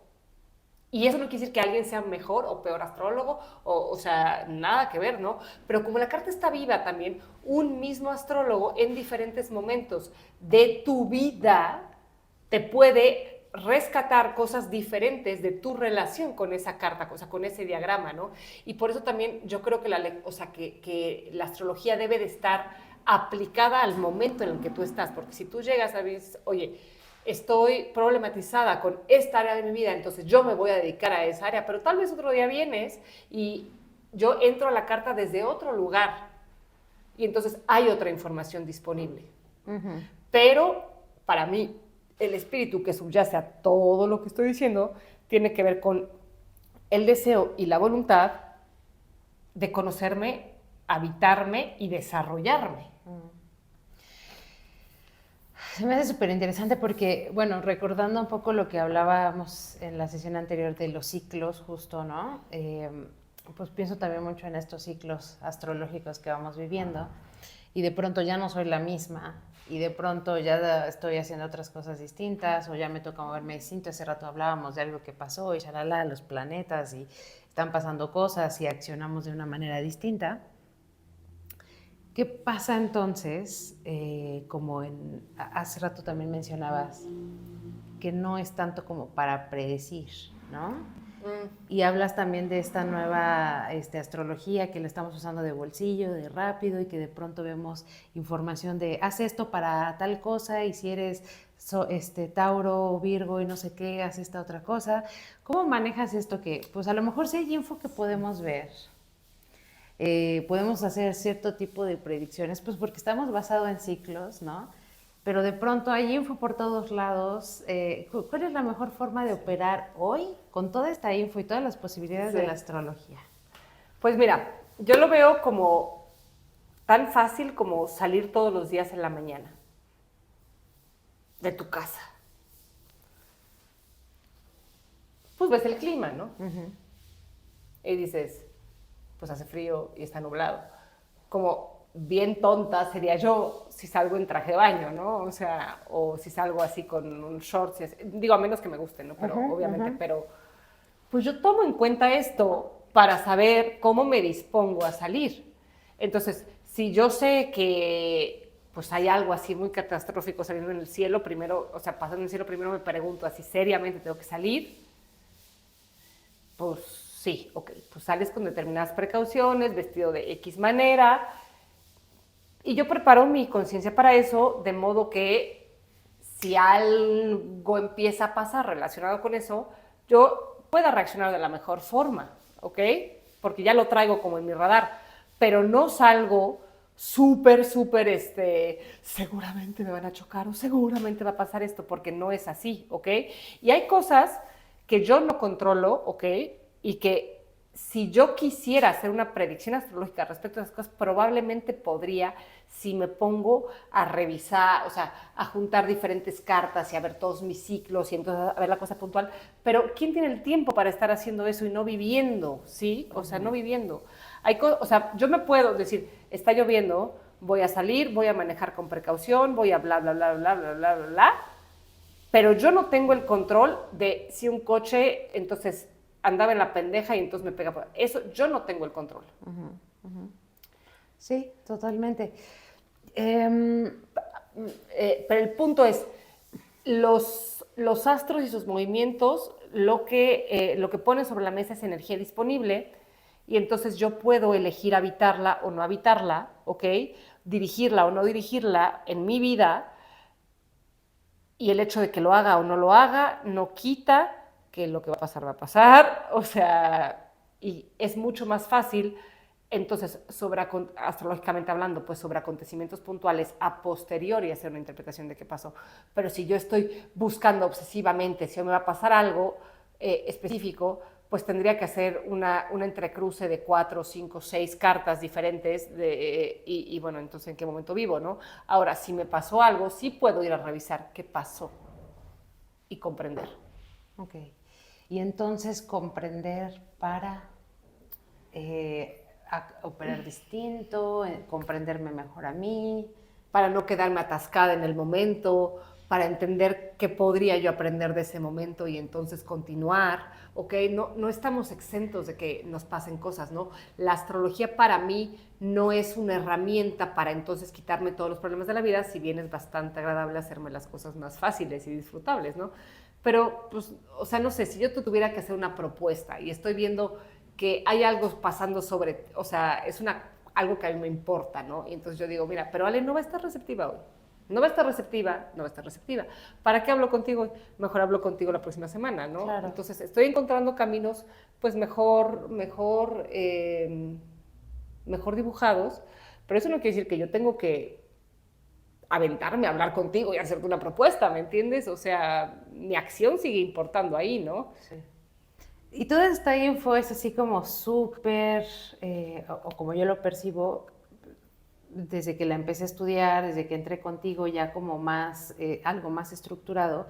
Y eso no quiere decir que alguien sea mejor o peor astrólogo, o sea, nada que ver, ¿no? Pero como la carta está viva también, un mismo astrólogo en diferentes momentos de tu vida te puede rescatar cosas diferentes de tu relación con esa carta, o sea, con ese diagrama, ¿no? Y por eso también yo creo que que la astrología debe de estar aplicada al momento en el que tú estás, porque si tú llegas a decir, oye, estoy problematizada con esta área de mi vida, entonces yo me voy a dedicar a esa área, pero tal vez otro día vienes y yo entro a la carta desde otro lugar y entonces hay otra información disponible. Pero para mí, el espíritu que subyace a todo lo que estoy diciendo tiene que ver con el deseo y la voluntad de conocerme, habitarme y desarrollarme. Se me hace súper interesante porque, bueno, recordando un poco lo que hablábamos en la sesión anterior de los ciclos, justo, ¿no? Pues pienso también mucho en estos ciclos astrológicos que vamos viviendo y de pronto ya no soy la misma y de pronto ya estoy haciendo otras cosas distintas o ya me toca moverme distinto. Hace rato hablábamos de algo que pasó y shalala, los planetas y están pasando cosas y accionamos de una manera distinta. ¿Qué pasa entonces, hace rato también mencionabas, que no es tanto como para predecir, ¿no? Y hablas también de esta nueva astrología que la estamos usando de bolsillo, de rápido, y que de pronto vemos información de haz esto para tal cosa, y si eres Tauro o Virgo y no sé qué, haz esta otra cosa. ¿Cómo manejas esto que, pues a lo mejor sí hay info que podemos ver? Podemos hacer cierto tipo de predicciones, pues porque estamos basados en ciclos, ¿no? Pero de pronto hay info por todos lados. ¿Cuál es la mejor forma de operar hoy con toda esta info y todas las posibilidades de la astrología? Pues mira, yo lo veo como tan fácil como salir todos los días en la mañana de tu casa. Pues ves el clima, ¿no? Y dices, pues hace frío y está nublado. Como bien tonta sería yo si salgo en traje de baño, ¿no? O sea, o si salgo así con un shorts, digo, a menos que me guste, ¿no? Pero obviamente, pero pues yo tomo en cuenta esto para saber cómo me dispongo a salir. Entonces, si yo sé que pues hay algo así muy catastrófico saliendo en el cielo, primero, o sea, pasando en el cielo, primero me pregunto así seriamente, ¿tengo que salir? Pues sí, ok, pues sales con determinadas precauciones, vestido de X manera, y yo preparo mi conciencia para eso, de modo que si algo empieza a pasar relacionado con eso, yo pueda reaccionar de la mejor forma, ¿ok? Porque ya lo traigo como en mi radar, pero no salgo súper, seguramente me van a chocar o seguramente va a pasar esto, porque no es así, ¿ok? Y hay cosas que yo no controlo, ¿ok? Y que si yo quisiera hacer una predicción astrológica respecto a esas cosas, probablemente podría si me pongo a revisar, o sea, a juntar diferentes cartas y a ver todos mis ciclos y entonces a ver la cosa puntual. Pero ¿quién tiene el tiempo para estar haciendo eso y no viviendo? ¿Sí? O sea, no viviendo. O sea, yo me puedo decir, está lloviendo, voy a salir, voy a manejar con precaución, voy a bla, bla, bla, bla, bla, bla, bla, bla, pero yo no tengo el control de si un coche, entonces andaba en la pendeja y entonces me pega por... Eso yo no tengo el control. Sí, totalmente. Pero el punto es, los astros y sus movimientos, lo que ponen sobre la mesa es energía disponible y entonces yo puedo elegir habitarla o no habitarla, ¿ok? Dirigirla o no dirigirla en mi vida Y el hecho de que lo haga o no lo haga no quita que lo que va a pasar, o sea, y es mucho más fácil, entonces, astrológicamente hablando, pues sobre acontecimientos puntuales a posteriori hacer una interpretación de qué pasó. Pero si yo estoy buscando obsesivamente si me va a pasar algo específico, pues tendría que hacer una entrecruce de 4, 5, 6 cartas diferentes y bueno, entonces en qué momento vivo, ¿no? Ahora, si me pasó algo, sí puedo ir a revisar qué pasó y comprender. Ok. Y entonces comprender para operar distinto, comprenderme mejor a mí. Para no quedarme atascada en el momento, para entender qué podría yo aprender de ese momento y entonces continuar, ¿ok? No estamos exentos de que nos pasen cosas, ¿no? La astrología para mí no es una herramienta para entonces quitarme todos los problemas de la vida, si bien es bastante agradable hacerme las cosas más fáciles y disfrutables, ¿no? Pero, pues, o sea, no sé, si yo tuviera que hacer una propuesta y estoy viendo que hay algo pasando sobre, o sea, es algo que a mí me importa, ¿no? Y entonces yo digo, mira, pero Ale no va a estar receptiva hoy. No va a estar receptiva, no va a estar receptiva. ¿Para qué hablo contigo hoy? Mejor hablo contigo la próxima semana, ¿no? Claro. Entonces estoy encontrando caminos, pues mejor dibujados, pero eso no quiere decir que yo tengo que aventarme a hablar contigo y hacerte una propuesta, ¿me entiendes? O sea, mi acción sigue importando ahí, ¿no? Sí. Y toda esta info es así como súper, o como yo lo percibo, desde que la empecé a estudiar, desde que entré contigo ya como más, algo más estructurado,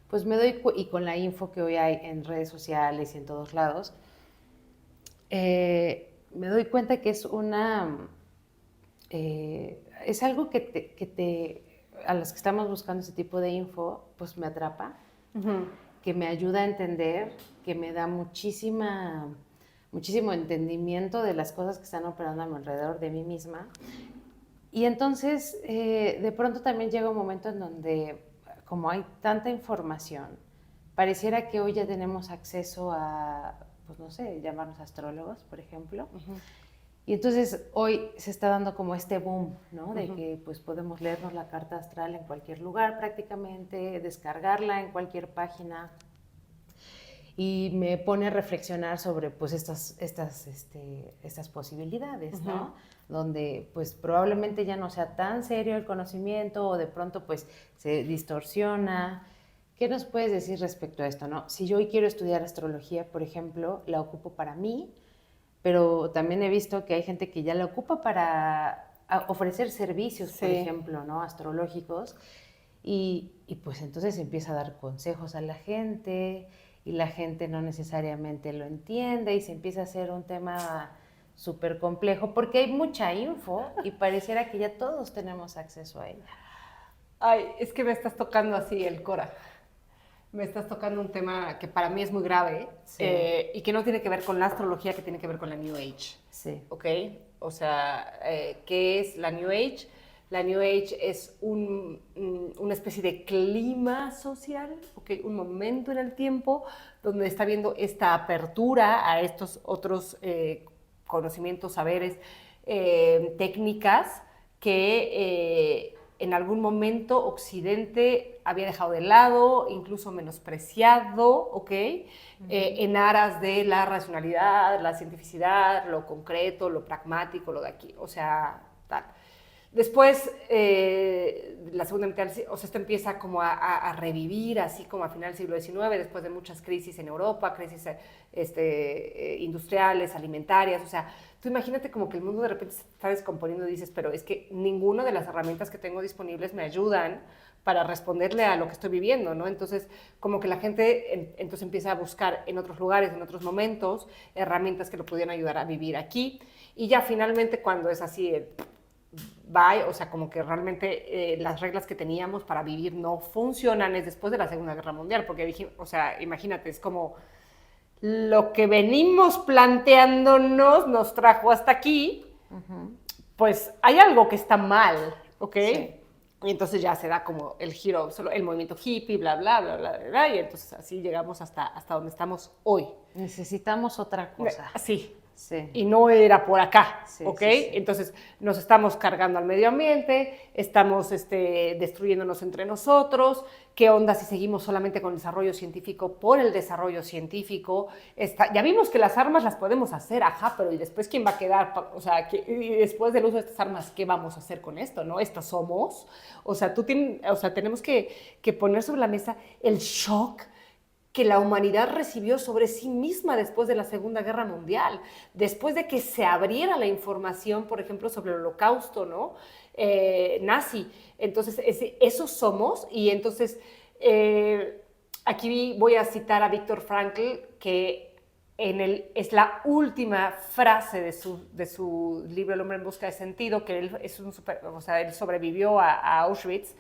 pues me doy, y con la info que hoy hay en redes sociales y en todos lados, me doy cuenta que es es algo a los que estamos buscando ese tipo de info, pues me atrapa, que me ayuda a entender, que me da muchísimo entendimiento de las cosas que están operando a mi alrededor de mí misma. Y entonces, de pronto también llega un momento en donde, como hay tanta información, pareciera que hoy ya tenemos acceso a, pues no sé, llamarnos astrólogos, por ejemplo. Y entonces hoy se está dando como este boom, ¿no? De que pues podemos leernos la carta astral en cualquier lugar prácticamente, descargarla en cualquier página. Y me pone a reflexionar sobre pues estas posibilidades, ¿no? Donde pues probablemente ya no sea tan serio el conocimiento o de pronto pues se distorsiona. ¿Qué nos puedes decir respecto a esto, no? Si yo hoy quiero estudiar astrología, por ejemplo, la ocupo para mí, pero también he visto que hay gente que ya la ocupa para ofrecer servicios, por ejemplo, ¿no? Astrológicos, y pues entonces empieza a dar consejos a la gente, y la gente no necesariamente lo entiende, y se empieza a hacer un tema súper complejo, porque hay mucha info, y pareciera que ya todos tenemos acceso a ella. Ay, es que me estás tocando así el cora. Me estás tocando un tema que para mí es muy grave, Sí. Y que no tiene que ver con la astrología, que tiene que ver con la New Age. Sí. ¿Ok? O sea, ¿qué es la New Age? La New Age es una especie de clima social, ¿okay? Un momento en el tiempo donde está habiendo esta apertura a estos otros conocimientos, saberes, técnicas que en algún momento Occidente había dejado de lado, incluso menospreciado, ¿ok? En aras de la racionalidad, la cientificidad, lo concreto, lo pragmático, lo de aquí, o sea, tal. Después, la segunda mitad, o sea, esto empieza como a revivir, así como a final del siglo XIX, después de muchas crisis en Europa, crisis industriales, alimentarias, o sea, tú imagínate como que el mundo de repente se está descomponiendo y dices, pero es que ninguna de las herramientas que tengo disponibles me ayudan para responderle a lo que estoy viviendo, ¿no? Entonces, como que la gente entonces empieza a buscar en otros lugares, en otros momentos, herramientas que lo pudieran ayudar a vivir aquí, y ya finalmente cuando es así, bye, o sea, como que realmente las reglas que teníamos para vivir no funcionan, es después de la Segunda Guerra Mundial, porque dije, o sea, imagínate, es como lo que venimos planteándonos nos trajo hasta aquí, pues hay algo que está mal, ¿ok? Sí. Y entonces ya se da como el giro, solo el movimiento hippie, bla, bla, bla, bla, bla, y entonces así llegamos hasta donde estamos hoy. Necesitamos otra cosa. Sí, Sí. Y no era por acá, Sí, ¿ok? sí, sí. Entonces nos estamos cargando al medio ambiente, estamos destruyéndonos entre nosotros. ¿Qué onda si seguimos solamente con el desarrollo científico por el desarrollo científico? Ya vimos que las armas las podemos hacer, ajá, pero ¿y después quién va a quedar? O sea, y después del uso de estas armas, ¿qué vamos a hacer con esto, no? ¿Estas somos? O sea, tenemos que poner sobre la mesa el shock que la humanidad recibió sobre sí misma después de la Segunda Guerra Mundial, después de que se abriera la información, por ejemplo, sobre el Holocausto, ¿no? Nazi. Entonces, eso somos, y entonces aquí voy a citar a Viktor Frankl, que es la última frase de su libro El hombre en busca de sentido, que él sobrevivió a Auschwitz.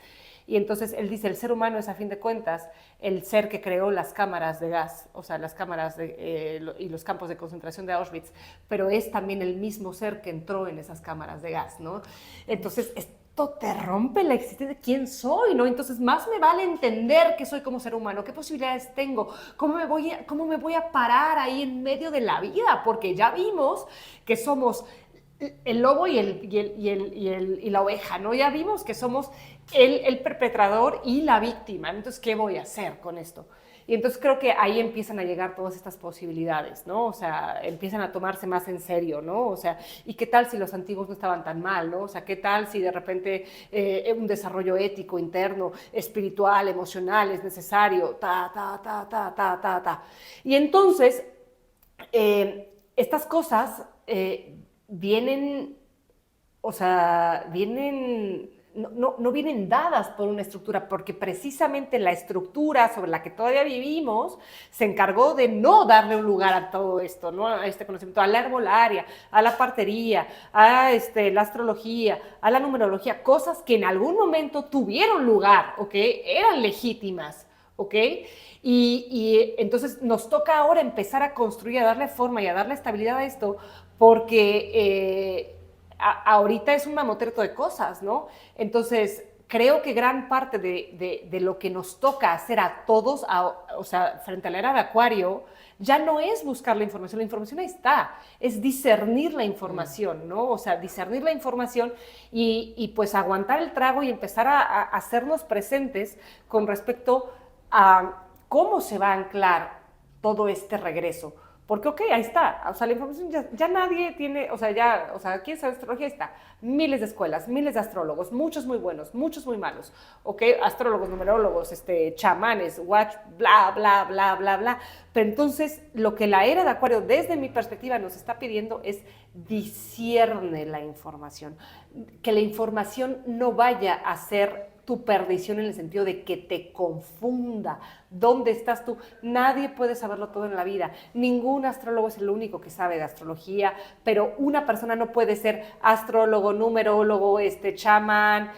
Y entonces él dice, el ser humano es a fin de cuentas el ser que creó las cámaras de gas, o sea, las cámaras y los campos de concentración de Auschwitz, pero es también el mismo ser que entró en esas cámaras de gas, ¿no? Entonces, esto te rompe la existencia de quién soy, ¿no? Entonces, más me vale entender qué soy como ser humano, qué posibilidades tengo, cómo me voy a parar ahí en medio de la vida, porque ya vimos que somos el lobo y la oveja, ¿no? Ya vimos que somos el perpetrador y la víctima. Entonces, ¿qué voy a hacer con esto? Y entonces creo que ahí empiezan a llegar todas estas posibilidades, ¿no? O sea, empiezan a tomarse más en serio, ¿no? O sea, ¿y qué tal si los antiguos no estaban tan mal, ¿no? O sea, ¿qué tal si de repente un desarrollo ético, interno, espiritual, emocional es necesario? Y entonces, estas cosas vienen, o sea, no vienen dadas por una estructura, porque precisamente la estructura sobre la que todavía vivimos se encargó de no darle un lugar a todo esto, ¿no? A este conocimiento, a la herbolaria, a la partería, a la astrología, a la numerología, cosas que en algún momento tuvieron lugar, ¿ok? Eran legítimas, ¿ok? Y entonces nos toca ahora empezar a construir, a darle forma y a darle estabilidad a esto, porque ahorita es un mamotreto de cosas, ¿no? Entonces, creo que gran parte de lo que nos toca hacer a todos, o sea, frente a la era de Acuario, ya no es buscar la información ahí está, es discernir la información, ¿no? O sea, discernir la información y pues aguantar el trago y empezar a hacernos presentes con respecto a cómo se va a anclar todo este regreso. Porque, ok, ahí está, o sea, la información ya nadie tiene, o sea, ¿quién sabe astrología? Ahí está, miles de escuelas, miles de astrólogos, muchos muy buenos, muchos muy malos, ok, astrólogos, numerólogos, chamanes, watch, bla, bla, bla, bla, bla. Pero entonces, lo que la era de Acuario, desde mi perspectiva, nos está pidiendo es discierne la información, que la información no vaya a ser tu perdición en el sentido de que te confunda. ¿Dónde estás tú? Nadie puede saberlo todo en la vida. Ningún astrólogo es el único que sabe de astrología, pero una persona no puede ser astrólogo, numerólogo, chamán,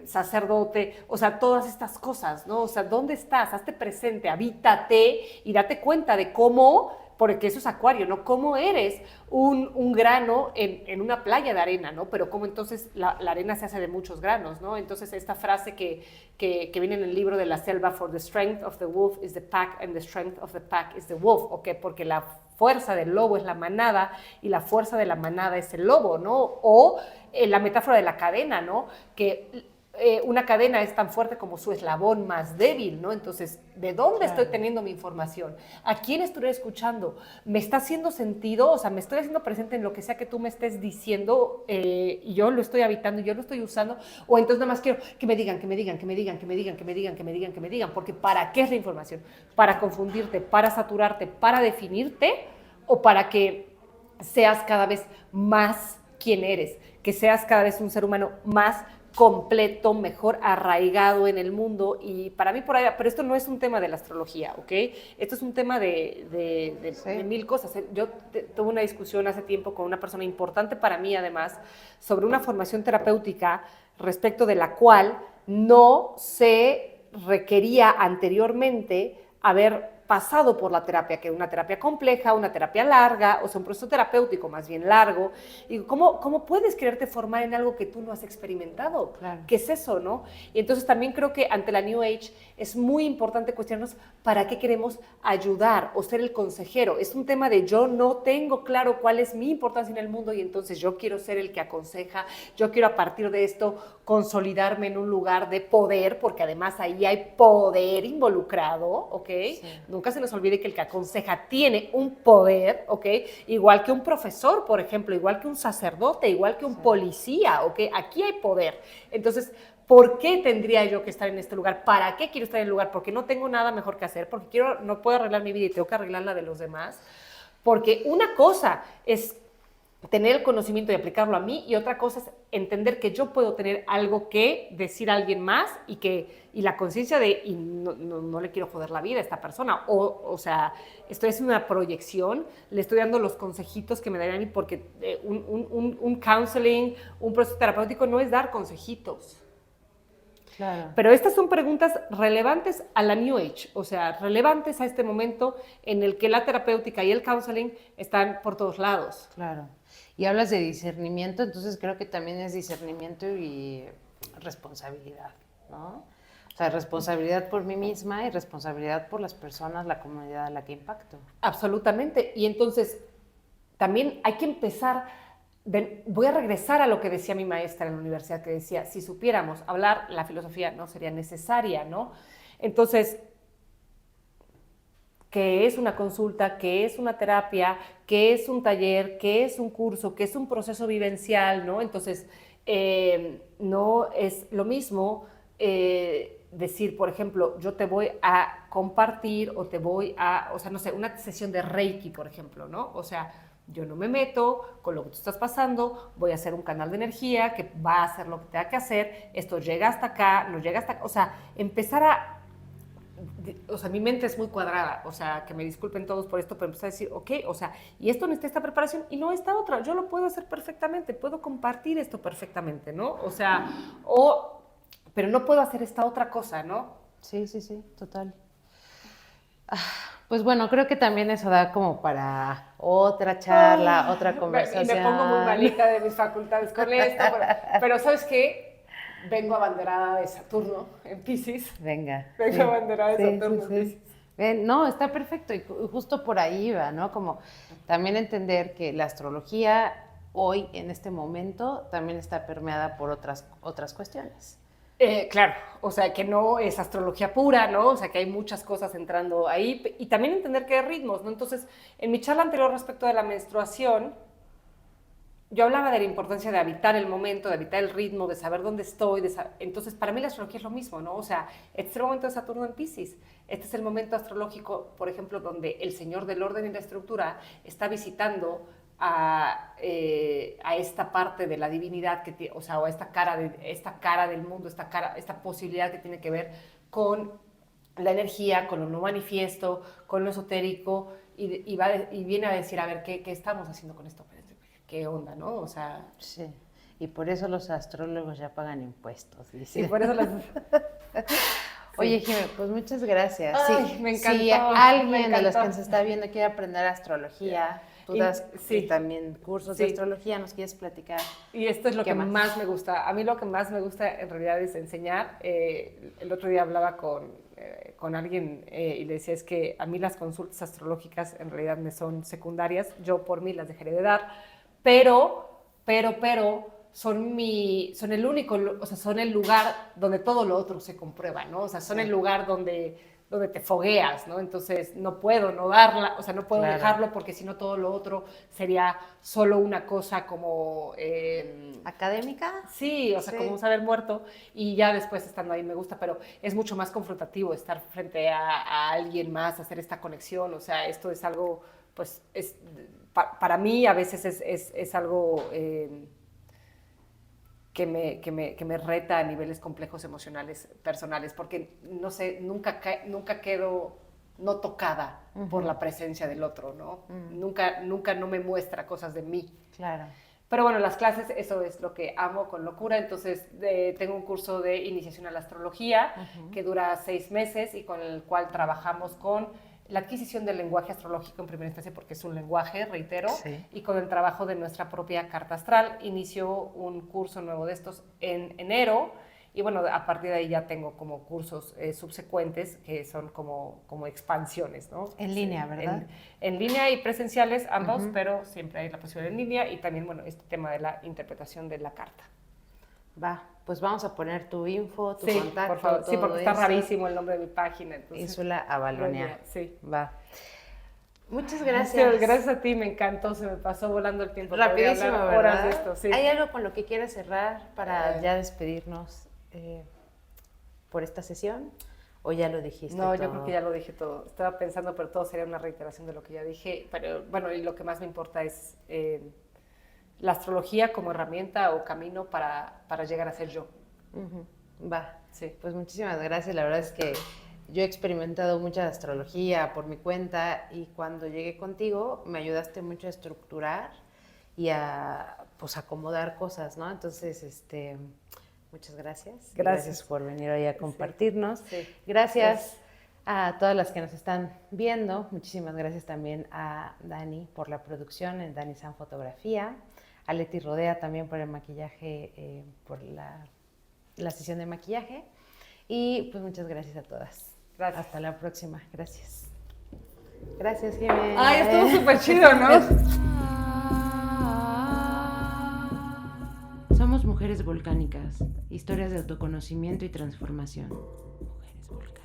sacerdote, o sea, todas estas cosas, ¿no? O sea, ¿dónde estás? Hazte presente, habítate y date cuenta de cómo, porque eso es Acuario, ¿no? Cómo eres un grano en una playa de arena, ¿no? Pero cómo entonces la arena se hace de muchos granos, ¿no? Entonces esta frase que viene en el libro de la selva, for the strength of the wolf is the pack and the strength of the pack is the wolf, ¿ok? Porque la fuerza del lobo es la manada y la fuerza de la manada es el lobo, ¿no? O la metáfora de la cadena, ¿no? Que una cadena es tan fuerte como su eslabón más débil, ¿no? Entonces, ¿de dónde estoy teniendo mi información? ¿A quién estoy escuchando? ¿Me está haciendo sentido? O sea, ¿me estoy haciendo presente en lo que sea que tú me estés diciendo y yo lo estoy habitando, yo lo estoy usando? O entonces nada más quiero que me digan, porque ¿para qué es la información? ¿Para confundirte, para saturarte, para definirte o para que seas cada vez más quien eres? Que seas cada vez un ser humano más completo, mejor arraigado en el mundo. Y para mí por ahí, pero esto no es un tema de la astrología, ¿ok? Esto es un tema de mil cosas. Yo tuve una discusión hace tiempo con una persona importante para mí, además, sobre una formación terapéutica respecto de la cual no se requería anteriormente haber pasado por la terapia, que una terapia compleja, una terapia larga, o sea, un proceso terapéutico más bien largo. Y ¿cómo puedes quererte formar en algo que tú no has experimentado? Claro. ¿Qué es eso, no? Y entonces también creo que ante la New Age es muy importante cuestionarnos para qué queremos ayudar o ser el consejero. Es un tema de yo no tengo claro cuál es mi importancia en el mundo y entonces yo quiero ser el que aconseja, yo quiero a partir de esto consolidarme en un lugar de poder, porque además ahí hay poder involucrado, ¿ok? Sí. Nunca se nos olvide que el que aconseja tiene un poder, ¿ok? Igual que un profesor, por ejemplo, igual que un sacerdote, igual que un policía, ¿ok? Aquí hay poder. Entonces, ¿por qué tendría yo que estar en este lugar? ¿Para qué quiero estar en el lugar? Porque no tengo nada mejor que hacer, porque no puedo arreglar mi vida y tengo que arreglar la de los demás. Porque una cosa es tener el conocimiento y aplicarlo a mí, y otra cosa es entender que yo puedo tener algo que decir a alguien más y la conciencia de, y no le quiero joder la vida a esta persona, o sea, estoy haciendo una proyección, le estoy dando los consejitos que me darían a mí, porque un counseling, un proceso terapéutico no es dar consejitos. Claro. Pero estas son preguntas relevantes a la New Age, o sea, relevantes a este momento en el que la terapéutica y el counseling están por todos lados. Claro. Y hablas de discernimiento, entonces creo que también es discernimiento y responsabilidad, ¿no? O sea, responsabilidad por mí misma y responsabilidad por las personas, la comunidad a la que impacto. Absolutamente. Y entonces, también hay que empezar... voy a regresar a lo que decía mi maestra en la universidad, que decía, si supiéramos hablar, la filosofía no sería necesaria, ¿no? Entonces, ¿qué es una consulta? ¿Qué es una terapia? ¿Qué es un taller? ¿Qué es un curso? ¿Qué es un proceso vivencial? ¿No? Entonces, no es lo mismo decir, por ejemplo, yo te voy a compartir o te voy a, o sea, no sé, una sesión de Reiki, por ejemplo, ¿no? O sea, yo no me meto con lo que tú estás pasando, voy a hacer un canal de energía que va a hacer lo que tenga que hacer, esto llega hasta acá, no llega hasta acá, o sea, empezar a... O sea, mi mente es muy cuadrada, o sea, que me disculpen todos por esto, pero empezar a decir, ok, o sea, y esto necesita esta preparación y no esta otra, yo lo puedo hacer perfectamente, puedo compartir esto perfectamente, ¿no? O sea, pero no puedo hacer esta otra cosa, ¿no? Sí, total. Pues bueno, creo que también eso da como para otra charla, otra conversación. Y me pongo muy malita de mis facultades con esto, pero ¿sabes qué? Vengo abanderada de Saturno en Piscis. Vengo abanderada de Saturno en Piscis. No, está perfecto y justo por ahí va, ¿no? Como también entender que la astrología hoy, en este momento, también está permeada por otras cuestiones. Claro, o sea, que no es astrología pura, ¿no? O sea, que hay muchas cosas entrando ahí. Y también entender que hay ritmos, ¿no? Entonces, en mi charla anterior respecto de la menstruación, yo hablaba de la importancia de habitar el momento, de habitar el ritmo, de saber dónde estoy. Entonces, para mí la astrología es lo mismo, ¿no? O sea, este es el momento de Saturno en Piscis. Este es el momento astrológico, por ejemplo, donde el señor del orden y la estructura está visitando a esta parte de la divinidad, o sea, o a esta cara del mundo, esta posibilidad que tiene que ver con la energía, con lo no manifiesto, con lo esotérico, y viene a decir, a ver, ¿qué estamos haciendo con esto? ¿Qué onda, no? O sea... Sí, y por eso los astrólogos ya pagan impuestos, dice. Y por eso las... Oye, Jimé, pues muchas gracias. Ay, sí, me encantó. Si alguien de los que nos está viendo quiere aprender astrología, tú das también cursos de astrología, ¿nos quieres platicar? Y esto es lo que más me gusta. A mí lo que más me gusta en realidad es enseñar. El otro día hablaba con alguien y le decía, es que a mí las consultas astrológicas en realidad me son secundarias. Yo por mí las dejaré de dar, pero son el único, o sea, son el lugar donde todo lo otro se comprueba, ¿no? O sea, son el lugar donde te fogueas, ¿no? Entonces no puedo no darla, o sea, no puedo dejarlo porque si no todo lo otro sería solo una cosa como... ¿académica? Sí, o sea, como un saber muerto, y ya después estando ahí me gusta, pero es mucho más confrontativo estar frente a alguien más, hacer esta conexión, o sea, esto es algo, pues, para mí a veces es algo... que me reta a niveles complejos emocionales, personales, porque, no sé, nunca quedo no tocada por la presencia del otro, ¿no? Nunca no me muestra cosas de mí. Claro. Pero bueno, las clases, eso es lo que amo con locura, entonces tengo un curso de iniciación a la astrología que dura 6 meses y con el cual trabajamos con la adquisición del lenguaje astrológico en primera instancia, porque es un lenguaje, reitero, Sí. y con el trabajo de nuestra propia carta astral. Inició un curso nuevo de estos en enero, y bueno, a partir de ahí ya tengo como cursos subsecuentes que son como expansiones, ¿no? En línea, ¿verdad? En línea y presenciales ambos, pero siempre hay la posibilidad en línea, y también, bueno, este tema de la interpretación de la carta. Va, pues vamos a poner tu info, tu Sí, contacto, por favor. Sí, todo porque está eso. rarísimo el nombre de mi página. Entonces, Ínsula Avalonia. sí. Va. Muchas gracias. Sí, gracias a ti, me encantó, se me pasó volando el tiempo. Rapidísimo, Podría hablar ¿verdad? horas de esto, sí. ¿Hay algo con lo que quieras cerrar para ya despedirnos por esta sesión? ¿O ya lo dijiste No, todo? yo creo que ya lo dije todo. Estaba pensando, pero todo sería una reiteración de lo que ya dije. Pero bueno, y lo que más me importa es la astrología como herramienta o camino para llegar a ser yo. Va, Sí. pues muchísimas gracias. La verdad es que yo he experimentado mucha astrología por mi cuenta y cuando llegué contigo me ayudaste mucho a estructurar y a pues acomodar cosas, ¿no? Entonces, muchas gracias. Gracias por venir hoy a compartirnos. Sí. Gracias a todas las que nos están viendo. Muchísimas gracias también a Dani por la producción en Dani San Fotografía, a Leti Rodea también por el maquillaje, por la sesión de maquillaje. Y pues muchas gracias a todas. Gracias. Hasta la próxima. Gracias. Gracias, Jiménez. Ay, estuvo súper chido, ¿no? Somos Mujeres Volcánicas, historias de autoconocimiento y transformación. Mujeres Volcánicas.